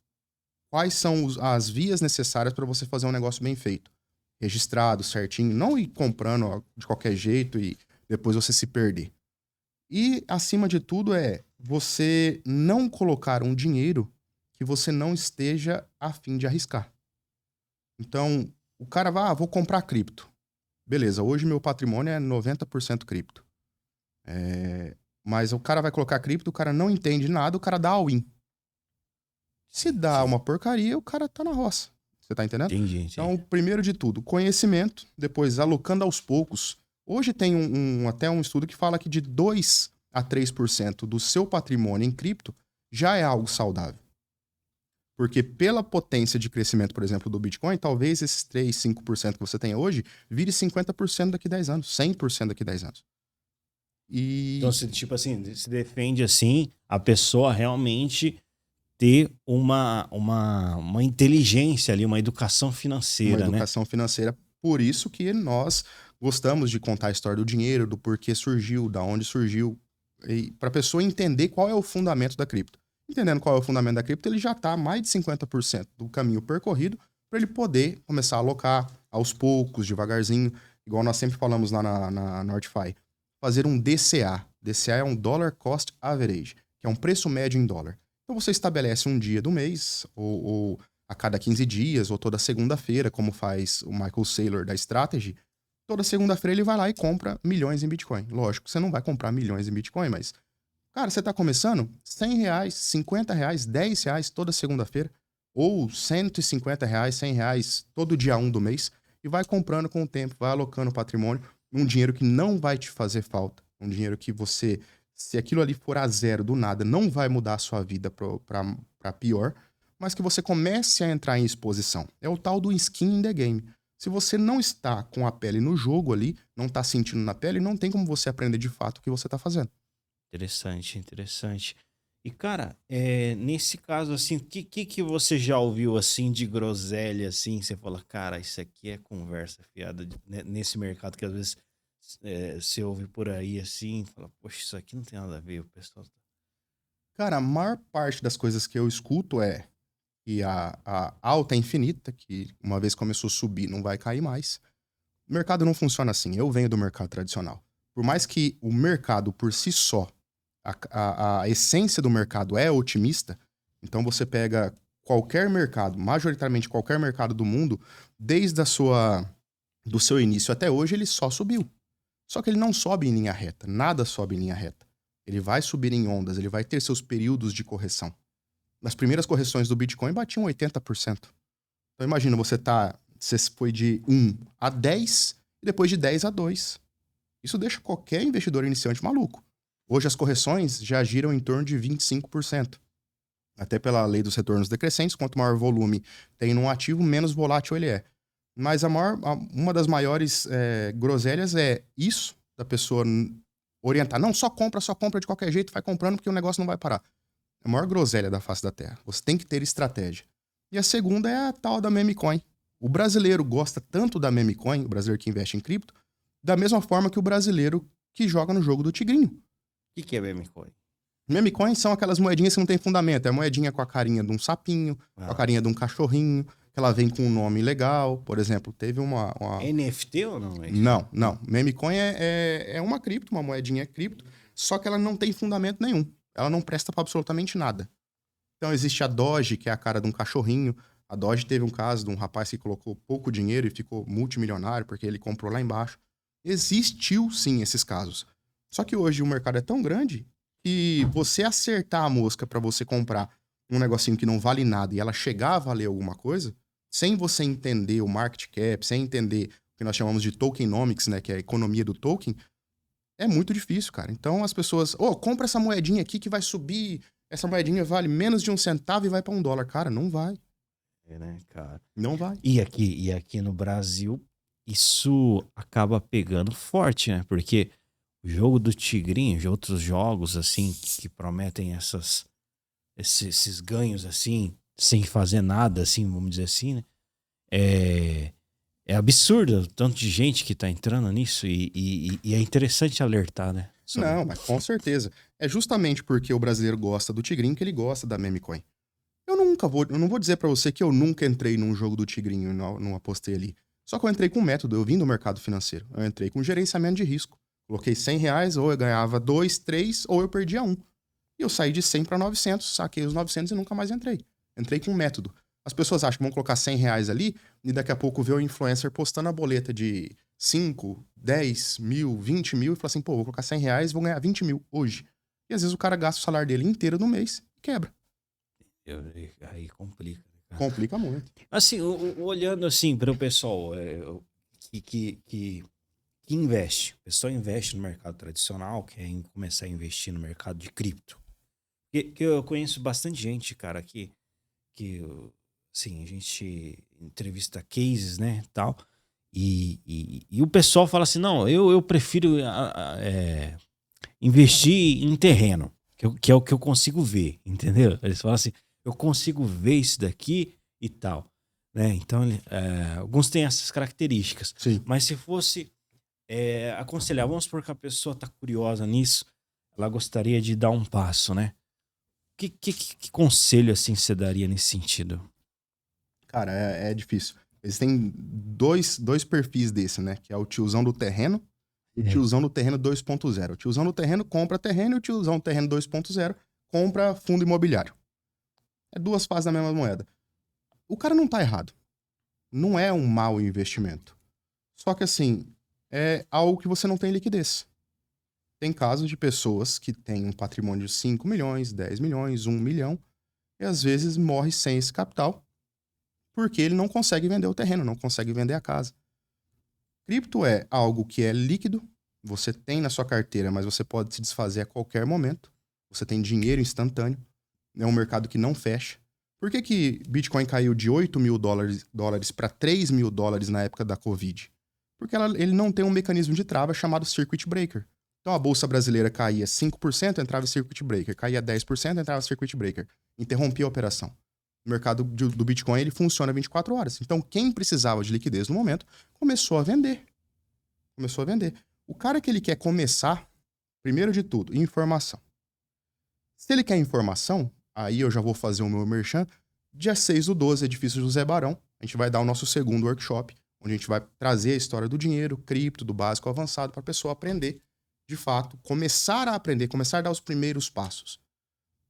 Quais são as vias necessárias para você fazer um negócio bem feito. Registrado, certinho, não ir comprando de qualquer jeito e depois você se perder. E, acima de tudo, é você não colocar um dinheiro que você não esteja a fim de arriscar. Então, o cara vai, vou comprar cripto. Beleza, hoje meu patrimônio é 90% cripto. Mas o cara vai colocar cripto, o cara não entende nada, o cara dá all-in. Se dá uma porcaria, o cara tá na roça. Você tá entendendo? Entendi. Então, primeiro de tudo, conhecimento, depois alocando aos poucos. Hoje tem até um estudo que fala que de 2 a 3% do seu patrimônio em cripto já é algo saudável. Porque pela potência de crescimento, por exemplo, do Bitcoin, talvez esses 3, 5% que você tem hoje vire 50% daqui a 10 anos, 100% daqui a 10 anos. Então, tipo assim, se defende assim, a pessoa realmente ter uma inteligência ali, uma educação financeira, uma educação financeira. Por isso que nós gostamos de contar a história do dinheiro, do porquê surgiu, da onde surgiu, para a pessoa entender qual é o fundamento da cripto. Entendendo qual é o fundamento da cripto, ele já está mais de 50% do caminho percorrido para ele poder começar a alocar aos poucos, devagarzinho, igual nós sempre falamos lá na Northfi. Fazer um DCA. DCA é um Dollar Cost Average, que é um preço médio em dólar. Então você estabelece um dia do mês, ou a cada 15 dias, ou toda segunda-feira, como faz o Michael Saylor da Strategy. Toda segunda-feira ele vai lá e compra milhões em Bitcoin. Lógico, você não vai comprar milhões em Bitcoin, mas, cara, você tá começando R$100, R$50, R$10 toda segunda-feira, ou R$150, R$100 todo dia 1 do mês, e vai comprando com o tempo, vai alocando patrimônio, um dinheiro que não vai te fazer falta, um dinheiro que você, se aquilo ali for a zero do nada, não vai mudar a sua vida para pior, mas que você comece a entrar em exposição. É o tal do skin in the game. Se você não está com a pele no jogo ali, não está sentindo na pele, não tem como você aprender de fato o que você está fazendo. Interessante. E, cara, nesse caso, assim, o que você já ouviu, assim, de groselha, assim, você fala, cara, isso aqui é conversa fiada nesse mercado que às vezes você ouve por aí, assim, fala, poxa, isso aqui não tem nada a ver, o pessoal... Cara, a maior parte das coisas que eu escuto é que a alta é infinita, que uma vez começou a subir, não vai cair mais. O mercado não funciona assim. Eu venho do mercado tradicional. Por mais que o mercado por si só, a essência do mercado é otimista, então você pega qualquer mercado, majoritariamente qualquer mercado do mundo, desde do seu início até hoje, ele só subiu. Só que ele não sobe em linha reta. Nada sobe em linha reta. Ele vai subir em ondas, ele vai ter seus períodos de correção. Nas primeiras correções do Bitcoin batiam 80%. Então imagina, você foi de 1 a 10 e depois de 10 a 2. Isso deixa qualquer investidor iniciante maluco. Hoje as correções já giram em torno de 25%. Até pela lei dos retornos decrescentes, quanto maior volume tem num ativo, menos volátil ele é. Mas uma das maiores groselhas é isso, da pessoa orientar. Não, só compra de qualquer jeito, vai comprando porque o negócio não vai parar. É a maior groselha da face da Terra. Você tem que ter estratégia. E a segunda é a tal da meme coin. O brasileiro gosta tanto da meme coin, o brasileiro que investe em cripto, da mesma forma que o brasileiro que joga no jogo do tigrinho. O que é meme coin? Meme coin são aquelas moedinhas que não tem fundamento. É a moedinha com a carinha de um sapinho, com a carinha de um cachorrinho, que ela vem com um nome legal. Por exemplo, teve uma... NFT ou não? Não. Meme coin é uma cripto, uma moedinha cripto. Só que ela não tem fundamento nenhum. Ela não presta pra absolutamente nada. Então existe a Doge, que é a cara de um cachorrinho. A Doge teve um caso de um rapaz que colocou pouco dinheiro e ficou multimilionário porque ele comprou lá embaixo. Existiu sim esses casos. Só que hoje o mercado é tão grande que você acertar a mosca pra você comprar um negocinho que não vale nada e ela chegar a valer alguma coisa, sem você entender o market cap, sem entender o que nós chamamos de tokenomics, né, que é a economia do token, é muito difícil, cara. Então as pessoas, compra essa moedinha aqui que vai subir, essa moedinha vale menos de 1 centavo e vai pra $1. Cara, não vai. É, né, cara? Não vai. E aqui no Brasil, isso acaba pegando forte, né? Porque o jogo do Tigrinho, de outros jogos, assim, que prometem esses ganhos, assim, sem fazer nada, assim, vamos dizer assim, né? É absurdo o tanto de gente que tá entrando nisso e é interessante alertar, né? Não, mas com certeza. É justamente porque o brasileiro gosta do Tigrinho que ele gosta da meme coin. Eu não vou dizer pra você que eu nunca entrei num jogo do Tigrinho e não apostei ali. Só que eu entrei com método, eu vim do mercado financeiro. Eu entrei com gerenciamento de risco. Coloquei R$ 100, ou eu ganhava 2, 3, ou eu perdia 1. E eu saí de 100 para 900, saquei os 900 e nunca mais entrei. Entrei com método. As pessoas acham que vão colocar R$ 100 ali e daqui a pouco vê o influencer postando a boleta de 5, 10 mil, 20 mil e fala assim, pô, vou colocar R$ 100 e vou ganhar 20 mil hoje. E às vezes o cara gasta o salário dele inteiro no mês e quebra. Aí complica. Cara. Complica muito. Assim, olhando assim para o pessoal que investe, o pessoal investe no mercado tradicional, quer começar a investir no mercado de cripto. Que eu conheço bastante gente, cara, que assim, a gente entrevista cases, né, tal, e o pessoal fala assim, não, eu prefiro investir em terreno, que é o que eu consigo ver, entendeu? Eles falam assim, eu consigo ver isso daqui e tal, né? Então, alguns têm essas características. Sim. Mas se fosse aconselhar, vamos supor que a pessoa está curiosa nisso, ela gostaria de dar um passo, né? Que conselho assim você daria nesse sentido? Cara, é difícil. Existem dois perfis desse, né? Que é o tiozão do terreno e o tiozão do terreno 2.0. O tiozão do terreno compra terreno e o tiozão do terreno 2.0 compra fundo imobiliário. É duas faces da mesma moeda. O cara não tá errado. Não é um mau investimento. Só que assim, é algo que você não tem liquidez. Tem casos de pessoas que têm um patrimônio de 5 milhões, 10 milhões, 1 milhão, e às vezes morre sem esse capital porque ele não consegue vender o terreno, não consegue vender a casa. Cripto é algo que é líquido, você tem na sua carteira, mas você pode se desfazer a qualquer momento. Você tem dinheiro instantâneo, é um mercado que não fecha. Por que Bitcoin caiu de 8 mil dólares para 3 mil dólares na época da Covid? Porque ele não tem um mecanismo de trava chamado Circuit Breaker. Então a bolsa brasileira caía 5%, entrava Circuit Breaker. Caía 10%, entrava Circuit Breaker. Interrompia a operação. O mercado do Bitcoin ele funciona 24 horas. Então quem precisava de liquidez no momento começou a vender. O cara que ele quer começar, primeiro de tudo, informação. Se ele quer informação, aí eu já vou fazer o meu merchan. Dia 6/12, Edifício José Barão. A gente vai dar o nosso segundo workshop, onde a gente vai trazer a história do dinheiro, cripto, do básico ao avançado, para a pessoa aprender, de fato, começar a aprender, começar a dar os primeiros passos.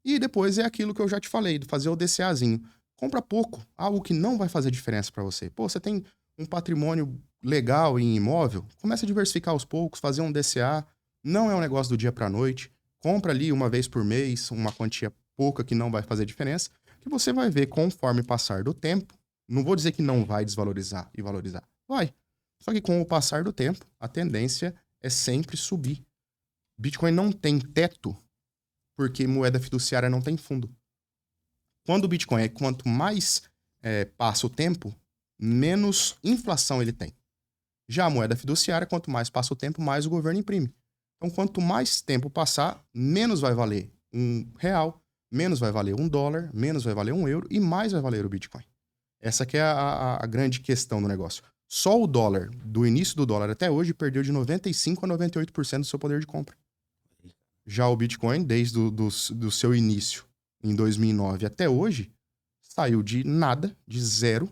E depois é aquilo que eu já te falei, de fazer o DCAzinho. Compra pouco, algo que não vai fazer diferença para você. Pô, você tem um patrimônio legal em imóvel, começa a diversificar aos poucos, fazer um DCA. Não é um negócio do dia para noite. Compra ali uma vez por mês, uma quantia pouca que não vai fazer diferença, que você vai ver conforme passar do tempo. Não vou dizer que não vai desvalorizar e valorizar. Vai. Só que com o passar do tempo, a tendência é sempre subir. Bitcoin não tem teto porque moeda fiduciária não tem fundo. Quando o Bitcoin quanto mais passa o tempo, menos inflação ele tem. Já a moeda fiduciária, quanto mais passa o tempo, mais o governo imprime. Então, quanto mais tempo passar, menos vai valer R$1, menos vai valer $1, menos vai valer €1 e mais vai valer o Bitcoin. Essa que é a grande questão do negócio. Só o dólar, do início do dólar até hoje, perdeu de 95% a 98% do seu poder de compra. Já o Bitcoin, desde do seu início, em 2009 até hoje, saiu de nada, de zero.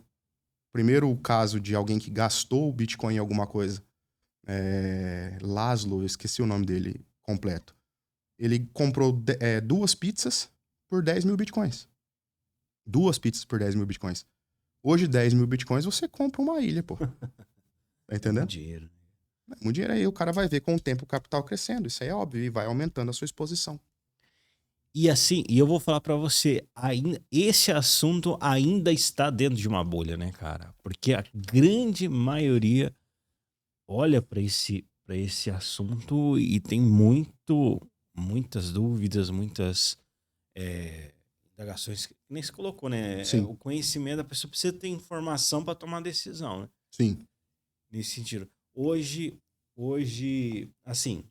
Primeiro o caso de alguém que gastou o Bitcoin em alguma coisa. Laszlo, eu esqueci o nome dele completo. Ele comprou 2 pizzas por 10 mil bitcoins. 2 pizzas por 10 mil bitcoins. Hoje, 10 mil bitcoins, você compra uma ilha, pô. Tá entendendo? Dinheiro. Muito dinheiro aí, o cara vai ver com o tempo o capital crescendo. Isso aí é óbvio, e vai aumentando a sua exposição. E assim, e eu vou falar pra você, esse assunto ainda está dentro de uma bolha, né, cara? Porque a grande maioria olha pra esse assunto e tem muitas dúvidas, muitas indagações que nem se colocou, né? Sim. O conhecimento da pessoa precisa ter informação pra tomar decisão, né? Sim. Nesse sentido. Hoje, assim,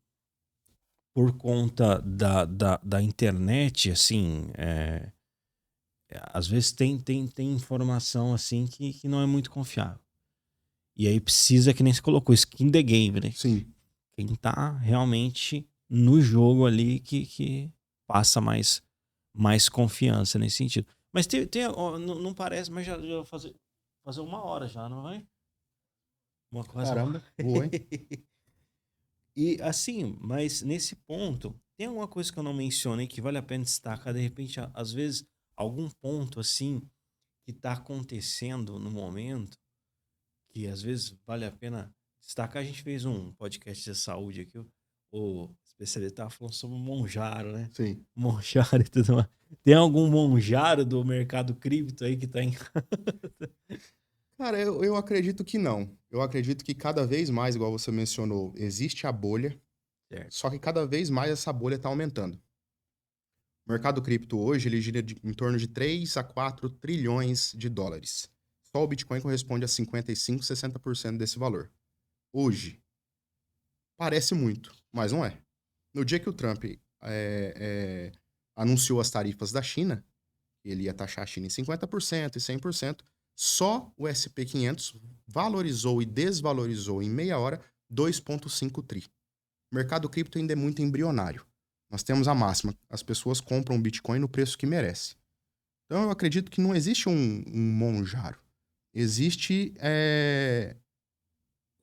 por conta da internet, assim, às vezes tem informação, assim, que não é muito confiável. E aí precisa, que nem se colocou, skin the game, né? Sim. Quem tá realmente no jogo ali que passa mais confiança nesse sentido. Mas não parece, mas já vai fazer 1 hora já, não vai? Caramba, boa, hein? E assim, mas nesse ponto, tem alguma coisa que eu não mencionei que vale a pena destacar? De repente, às vezes, algum ponto assim que tá acontecendo no momento, que às vezes vale a pena destacar. A gente fez um podcast de saúde aqui, o especialista tava falando sobre o Monjaro, né? Sim. Monjaro e tudo mais. Tem algum Monjaro do mercado cripto aí que tá em... Cara, eu acredito que não. Eu acredito que cada vez mais, igual você mencionou, existe a bolha, Certo. só que cada vez mais essa bolha está aumentando. O mercado cripto hoje, ele gira em torno de 3 a 4 trilhões de dólares. Só o Bitcoin corresponde a 55, 60% desse valor. Hoje, parece muito, mas não é. No dia que o Trump anunciou as tarifas da China, ele ia taxar a China em 50% e 100%, só o SP500 valorizou e desvalorizou em meia hora 2,5 tri. O mercado cripto ainda é muito embrionário. Nós temos a máxima, as pessoas compram Bitcoin no preço que merece. Então eu acredito que não existe um Monjaro. Existe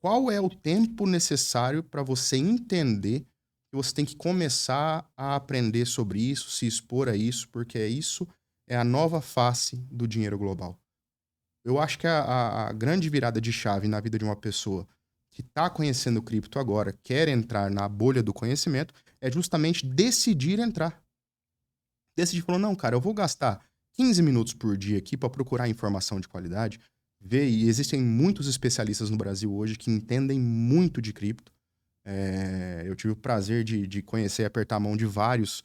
qual é o tempo necessário para você entender que você tem que começar a aprender sobre isso, se expor a isso, porque isso é a nova face do dinheiro global. Eu acho que a grande virada de chave na vida de uma pessoa que está conhecendo cripto agora, quer entrar na bolha do conhecimento, é justamente decidir entrar. Decidir, falou, não, cara, eu vou gastar 15 minutos por dia aqui para procurar informação de qualidade, ver, e existem muitos especialistas no Brasil hoje que entendem muito de cripto. Eu tive o prazer de conhecer e apertar a mão de vários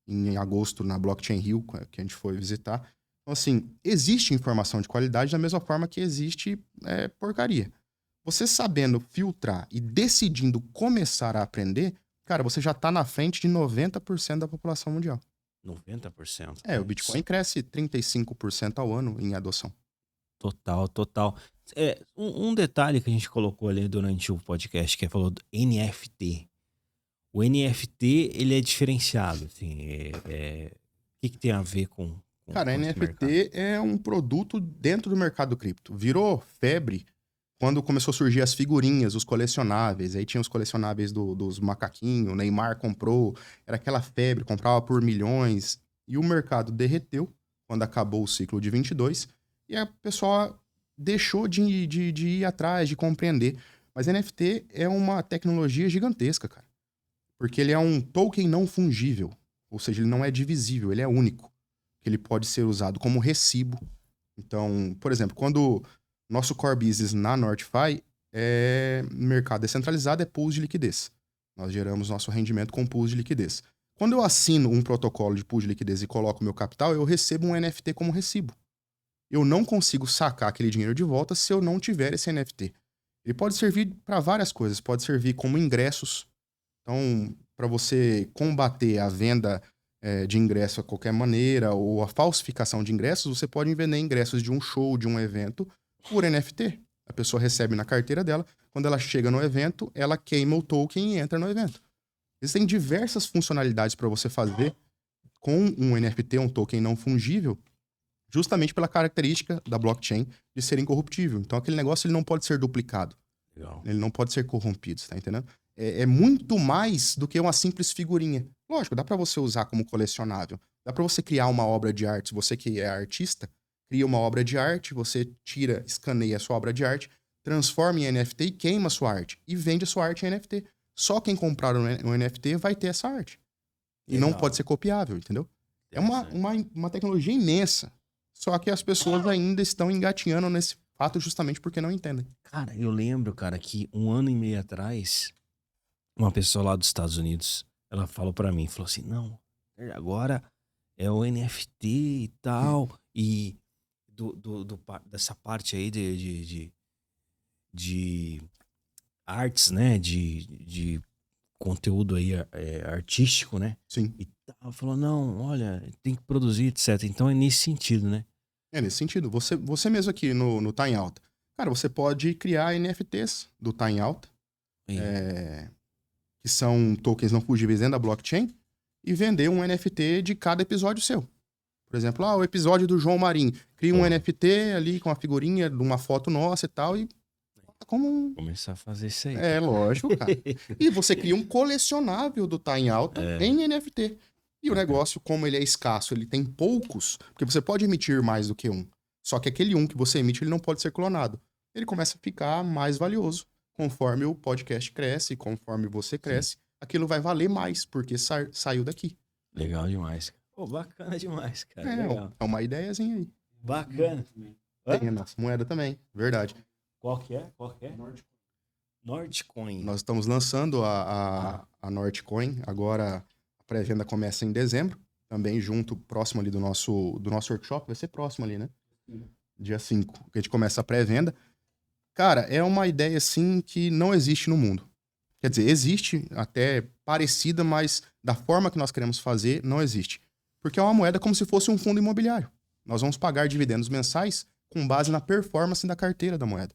em agosto na Blockchain Rio, que a gente foi visitar. Então, assim, existe informação de qualidade da mesma forma que existe porcaria. Você sabendo filtrar e decidindo começar a aprender, cara, você já está na frente de 90% da população mundial. 90%? O Bitcoin cresce 35% ao ano em adoção. Total. Um detalhe que a gente colocou ali durante o podcast, que falou do NFT. O NFT, ele é diferenciado, assim, o que tem a ver com Cara, esse NFT mercado? é um produto dentro do mercado cripto. Virou febre quando começou a surgir as figurinhas, os colecionáveis. Aí tinha os colecionáveis dos macaquinhos, o Neymar comprou, era aquela febre, comprava por milhões. E o mercado derreteu quando acabou o ciclo de 22 e a pessoa deixou de ir atrás, de compreender. Mas NFT é uma tecnologia gigantesca, cara. Porque ele é um token não fungível. Ou seja, ele não é divisível, ele é único. Ele pode ser usado como recibo. Então, por exemplo, quando nosso core business na Northfy mercado descentralizado, é pools de liquidez. Nós geramos nosso rendimento com pools de liquidez. Quando eu assino um protocolo de pool de liquidez e coloco meu capital, eu recebo um NFT como recibo. Eu não consigo sacar aquele dinheiro de volta se eu não tiver esse NFT. Ele pode servir para várias coisas. Pode servir como ingressos. Então, para você combater a venda de ingresso a qualquer maneira ou a falsificação de ingressos, você pode vender ingressos de um show, de um evento, por NFT. A pessoa recebe na carteira dela, quando ela chega no evento, ela queima o token e entra no evento. Existem diversas funcionalidades para você fazer com um NFT, um token não fungível, justamente pela característica da blockchain de ser incorruptível. Então aquele negócio ele não pode ser duplicado. Legal. Ele não pode ser corrompido, você tá entendendo? é muito mais do que uma simples figurinha. Lógico, dá para você usar como colecionável. Dá para você criar uma obra de arte. Você que é artista, cria uma obra de arte, você tira, escaneia a sua obra de arte, transforma em NFT e queima a sua arte. E vende a sua arte em NFT. Só quem comprar um NFT vai ter essa arte. E Legal. não pode ser copiável, entendeu? É uma tecnologia imensa. Só que as pessoas ainda estão engatinhando nesse fato justamente porque não entendem. Cara, eu lembro, cara, que 1 ano e meio atrás, uma pessoa lá dos Estados Unidos, ela falou pra mim, falou assim, não, agora é o NFT e tal, e dessa parte aí de artes, né, de conteúdo aí artístico, né, Sim. e tal, falou, não, olha, tem que produzir, etc. Então é nesse sentido, né? É nesse sentido. Você mesmo aqui no Tá em Alta. Cara, você pode criar NFTs do Tá em Alta, que são tokens não fungíveis dentro da blockchain, e vender um NFT de cada episódio seu. Por exemplo, o episódio do João Marinho. Cria um NFT ali com a figurinha de uma foto nossa e tal, e como Começar a fazer isso aí. É, lógico, cara. E você cria um colecionável do Tá em Alta em NFT. E o negócio, como ele é escasso, ele tem poucos, porque você pode emitir mais do que um. Só que aquele um que você emite, ele não pode ser clonado. Ele começa a ficar mais valioso. Conforme o podcast cresce, conforme você cresce, aquilo vai valer mais, porque saiu daqui. Legal demais. Pô, bacana demais, cara. É, é uma ideiazinha aí. Bacana. Tem a nossa moeda também, verdade. Qual que é? Nordcoin. Nós estamos lançando a Nordcoin, agora a pré-venda começa em dezembro, também junto, próximo ali do nosso workshop, vai ser próximo ali, né? Dia 5, que a gente começa a pré-venda. Cara, é uma ideia, assim, que não existe no mundo. Quer dizer, existe até parecida, mas da forma que nós queremos fazer, não existe. Porque é uma moeda como se fosse um fundo imobiliário. Nós vamos pagar dividendos mensais com base na performance da carteira da moeda.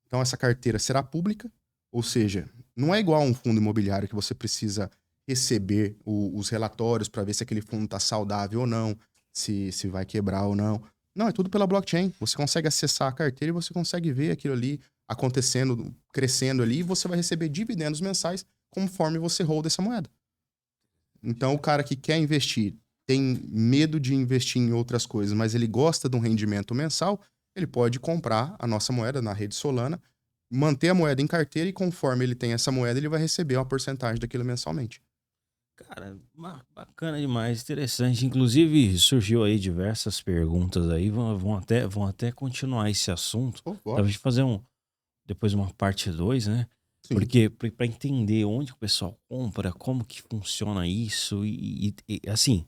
Então, essa carteira será pública, ou seja, não é igual a um fundo imobiliário que você precisa receber os relatórios para ver se aquele fundo está saudável ou não, se vai quebrar ou não. Não, é tudo pela blockchain. Você consegue acessar a carteira e você consegue ver aquilo ali acontecendo, crescendo ali, e você vai receber dividendos mensais conforme você holda essa moeda. Então, o cara que quer investir, tem medo de investir em outras coisas, mas ele gosta de um rendimento mensal, ele pode comprar a nossa moeda na rede Solana, manter a moeda em carteira e conforme ele tem essa moeda, ele vai receber uma porcentagem daquilo mensalmente. Cara, bacana demais, interessante. Inclusive, surgiu aí diversas perguntas aí, vão até continuar esse assunto. Talvez fazer depois uma parte 2, né? Sim. Porque para entender onde o pessoal compra, como que funciona isso e assim,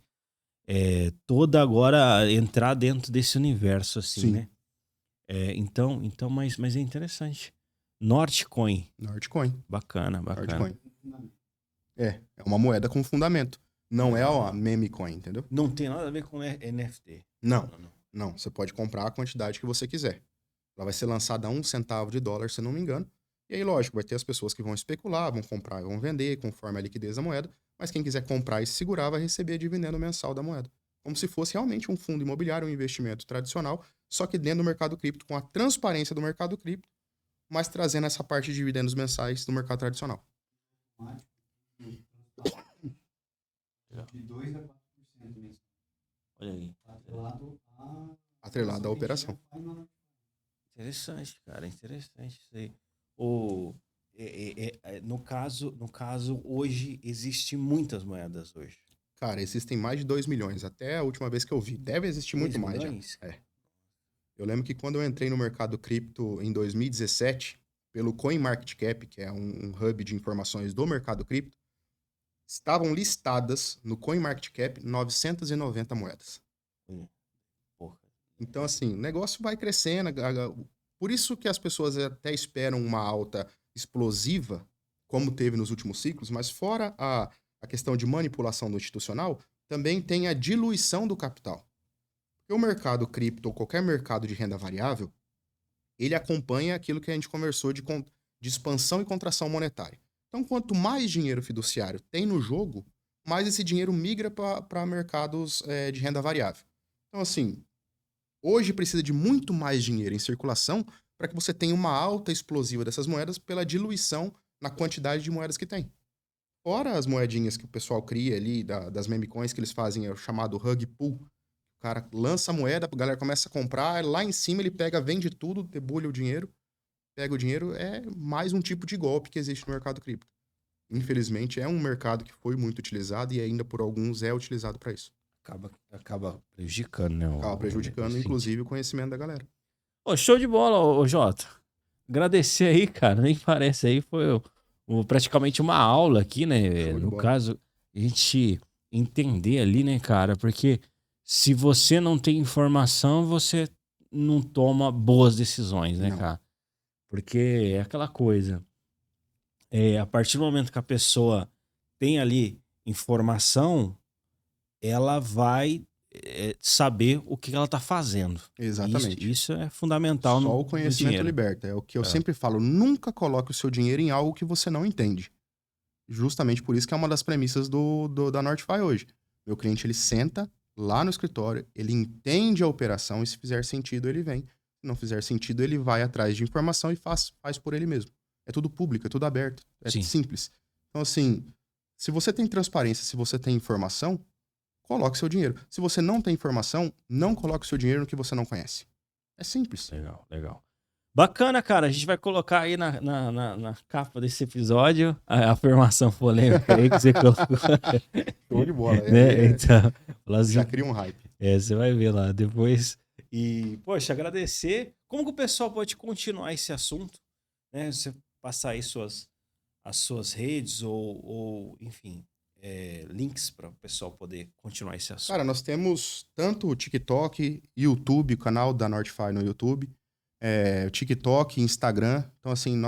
toda agora entrar dentro desse universo, assim, Sim. né? Então, mas é interessante. Nordcoin. Bacana. Nordcoin. É uma moeda com fundamento. Não é uma meme coin, entendeu? Não tem nada a ver com NFT. Não. Você pode comprar a quantidade que você quiser. Ela vai ser lançada a $1 se não me engano. E aí, lógico, vai ter as pessoas que vão especular, vão comprar e vão vender, conforme a liquidez da moeda. Mas quem quiser comprar e se segurar vai receber dividendo mensal da moeda. Como se fosse realmente um fundo imobiliário, um investimento tradicional, só que dentro do mercado cripto, com a transparência do mercado cripto, mas trazendo essa parte de dividendos mensais do mercado tradicional. De 2 a 4% mensal. Olha aí. Atrelado à operação. Interessante, cara. Interessante isso aí. No caso, hoje, existem muitas moedas hoje. Cara, existem mais de 2 milhões. Até a última vez que eu vi. Deve existir muito mais já. Eu lembro que quando eu entrei no mercado cripto em 2017, pelo CoinMarketCap, que é um hub de informações do mercado cripto, estavam listadas no CoinMarketCap 990 moedas. Porra. Então, assim, o negócio vai crescendo. Por isso que as pessoas até esperam uma alta explosiva, como teve nos últimos ciclos, mas fora a questão de manipulação do institucional, também tem a diluição do capital. Porque o mercado cripto, ou qualquer mercado de renda variável, ele acompanha aquilo que a gente conversou de expansão e contração monetária. Então, quanto mais dinheiro fiduciário tem no jogo, mais esse dinheiro migra para mercados de renda variável. Então, assim, hoje precisa de muito mais dinheiro em circulação para que você tenha uma alta explosiva dessas moedas pela diluição na quantidade de moedas que tem. Fora as moedinhas que o pessoal cria ali, das meme coins que eles fazem, é o chamado rug pull. O cara lança a moeda, a galera começa a comprar, lá em cima ele pega, vende tudo, debulha o dinheiro, pega o dinheiro, é mais um tipo de golpe que existe no mercado cripto. Infelizmente, é um mercado que foi muito utilizado e ainda por alguns é utilizado para isso. Acaba prejudicando, né? Acaba prejudicando, inclusive, o conhecimento da galera. Ô, show de bola, ô Jota. Agradecer aí, cara. Nem parece aí, foi praticamente uma aula aqui, né? Show de No bola. caso, a gente entender ali, né, cara? Porque se você não tem informação, você não toma boas decisões, né, Não. cara? Porque é aquela coisa. A partir do momento que a pessoa tem ali informação, ela vai saber o que ela tá fazendo. Exatamente. Isso é fundamental Só no o conhecimento dinheiro. liberta. É o que eu sempre falo. Nunca coloque o seu dinheiro em algo que você não entende. Justamente por isso que é uma das premissas da Northfy hoje. Meu cliente, ele senta lá no escritório, ele entende a operação e se fizer sentido, ele vem. Se não fizer sentido, ele vai atrás de informação e faz por ele mesmo. É tudo público, é tudo aberto. É Sim. simples. Então, assim, se você tem transparência, se você tem informação, coloque seu dinheiro. Se você não tem informação, não coloque seu dinheiro no que você não conhece. É simples. Legal. Bacana, cara. A gente vai colocar aí na capa desse episódio a afirmação polêmica aí que você colocou. Show de bola. Né? Então, Já cria um hype. você vai ver lá depois. E, poxa, agradecer. Como que o pessoal pode continuar esse assunto? Né? Você passar aí as suas redes ou enfim, links para o pessoal poder continuar esse assunto. Cara, nós temos tanto o TikTok, YouTube, o canal da Northfy no YouTube, o TikTok, Instagram. Então, assim,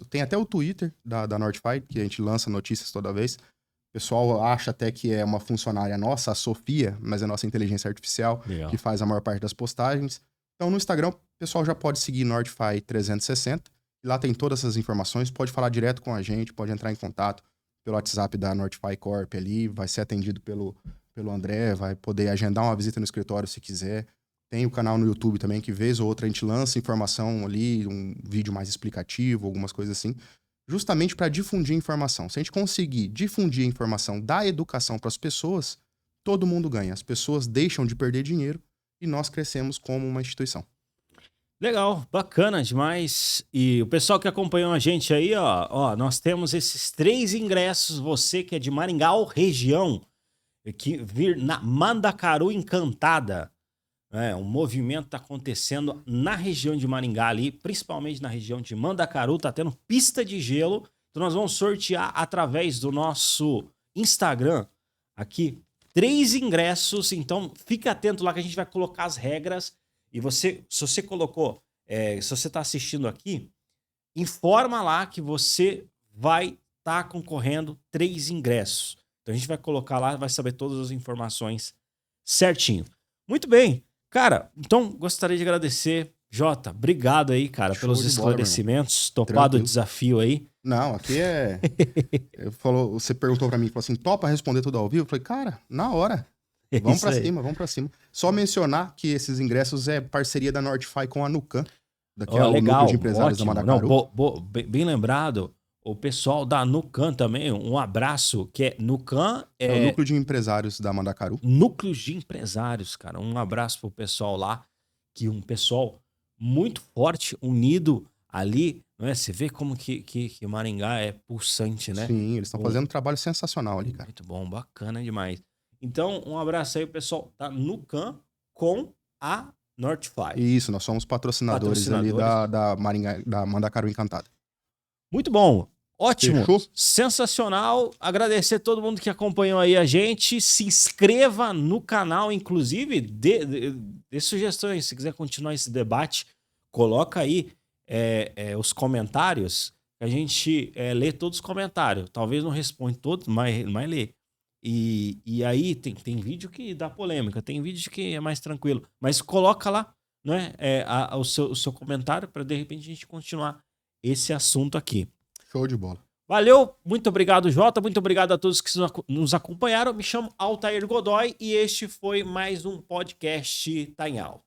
tem até o Twitter da Northfy, que a gente lança notícias toda vez. O pessoal acha até que é uma funcionária nossa, a Sofia, mas é a nossa inteligência artificial, Legal. que faz a maior parte das postagens. Então, no Instagram, o pessoal já pode seguir Northfy 360. E lá tem todas essas informações, pode falar direto com a gente, pode entrar em contato pelo WhatsApp da Northfy Corp ali, vai ser atendido pelo André, vai poder agendar uma visita no escritório se quiser. Tem o canal no YouTube também, que vez ou outra a gente lança informação ali, um vídeo mais explicativo, algumas coisas assim, justamente para difundir informação. Se a gente conseguir difundir a informação da educação para as pessoas, todo mundo ganha. As pessoas deixam de perder dinheiro e nós crescemos como uma instituição. Legal, bacana demais. E o pessoal que acompanhou a gente aí, ó, nós temos esses 3 ingressos. Você que é de Maringá ou região, que vir na Mandacaru Encantada. Um movimento tá acontecendo na região de Maringá ali, principalmente na região de Mandacaru, tá tendo pista de gelo. Então nós vamos sortear através do nosso Instagram aqui 3 ingressos. Então fica atento lá que a gente vai colocar as regras. E você, se você colocou, se você tá assistindo aqui, informa lá que você vai estar concorrendo 3 ingressos. Então a gente vai colocar lá, vai saber todas as informações certinho. Muito bem. Cara, então gostaria de agradecer, Jota, obrigado aí, cara, Show pelos de bola, esclarecimentos, topado o Tranquilo. desafio aí. Não, aqui é... Você perguntou pra mim, falou assim, topa responder tudo ao vivo? Eu falei, cara, na hora. Vamos pra cima, vamos pra cima. Só mencionar que esses ingressos é parceria da Northfy com a Nucan, que é o legal, núcleo de empresários ótimo. da Mandacaru. Bem lembrado, o pessoal da Nucan também, um abraço, que é Nucan, É o núcleo de empresários da Mandacaru. núcleos de empresários, cara. Um abraço pro pessoal lá, que um pessoal muito forte, unido ali, não é? Você vê como que Maringá é pulsante, né? Sim, eles estão fazendo um trabalho sensacional ali, cara. Muito bom, bacana demais. Então, um abraço aí, pessoal, tá Nucan com a Northfy. Isso, nós somos patrocinadores ali da Mandacaru Encantada. Muito bom, ótimo, Fechou? sensacional. Agradecer a todo mundo que acompanhou aí a gente. Se inscreva no canal, inclusive, dê sugestões. Se quiser continuar esse debate, coloca aí os comentários. A gente lê todos os comentários. Talvez não responde todos, mas lê. E aí tem vídeo que dá polêmica, tem vídeo que é mais tranquilo. Mas coloca lá, né, o seu comentário para de repente a gente continuar esse assunto aqui. Show de bola. Valeu, muito obrigado, Jota. Muito obrigado a todos que nos acompanharam. Me chamo Altair Godoy e este foi mais um podcast Tá em Alta.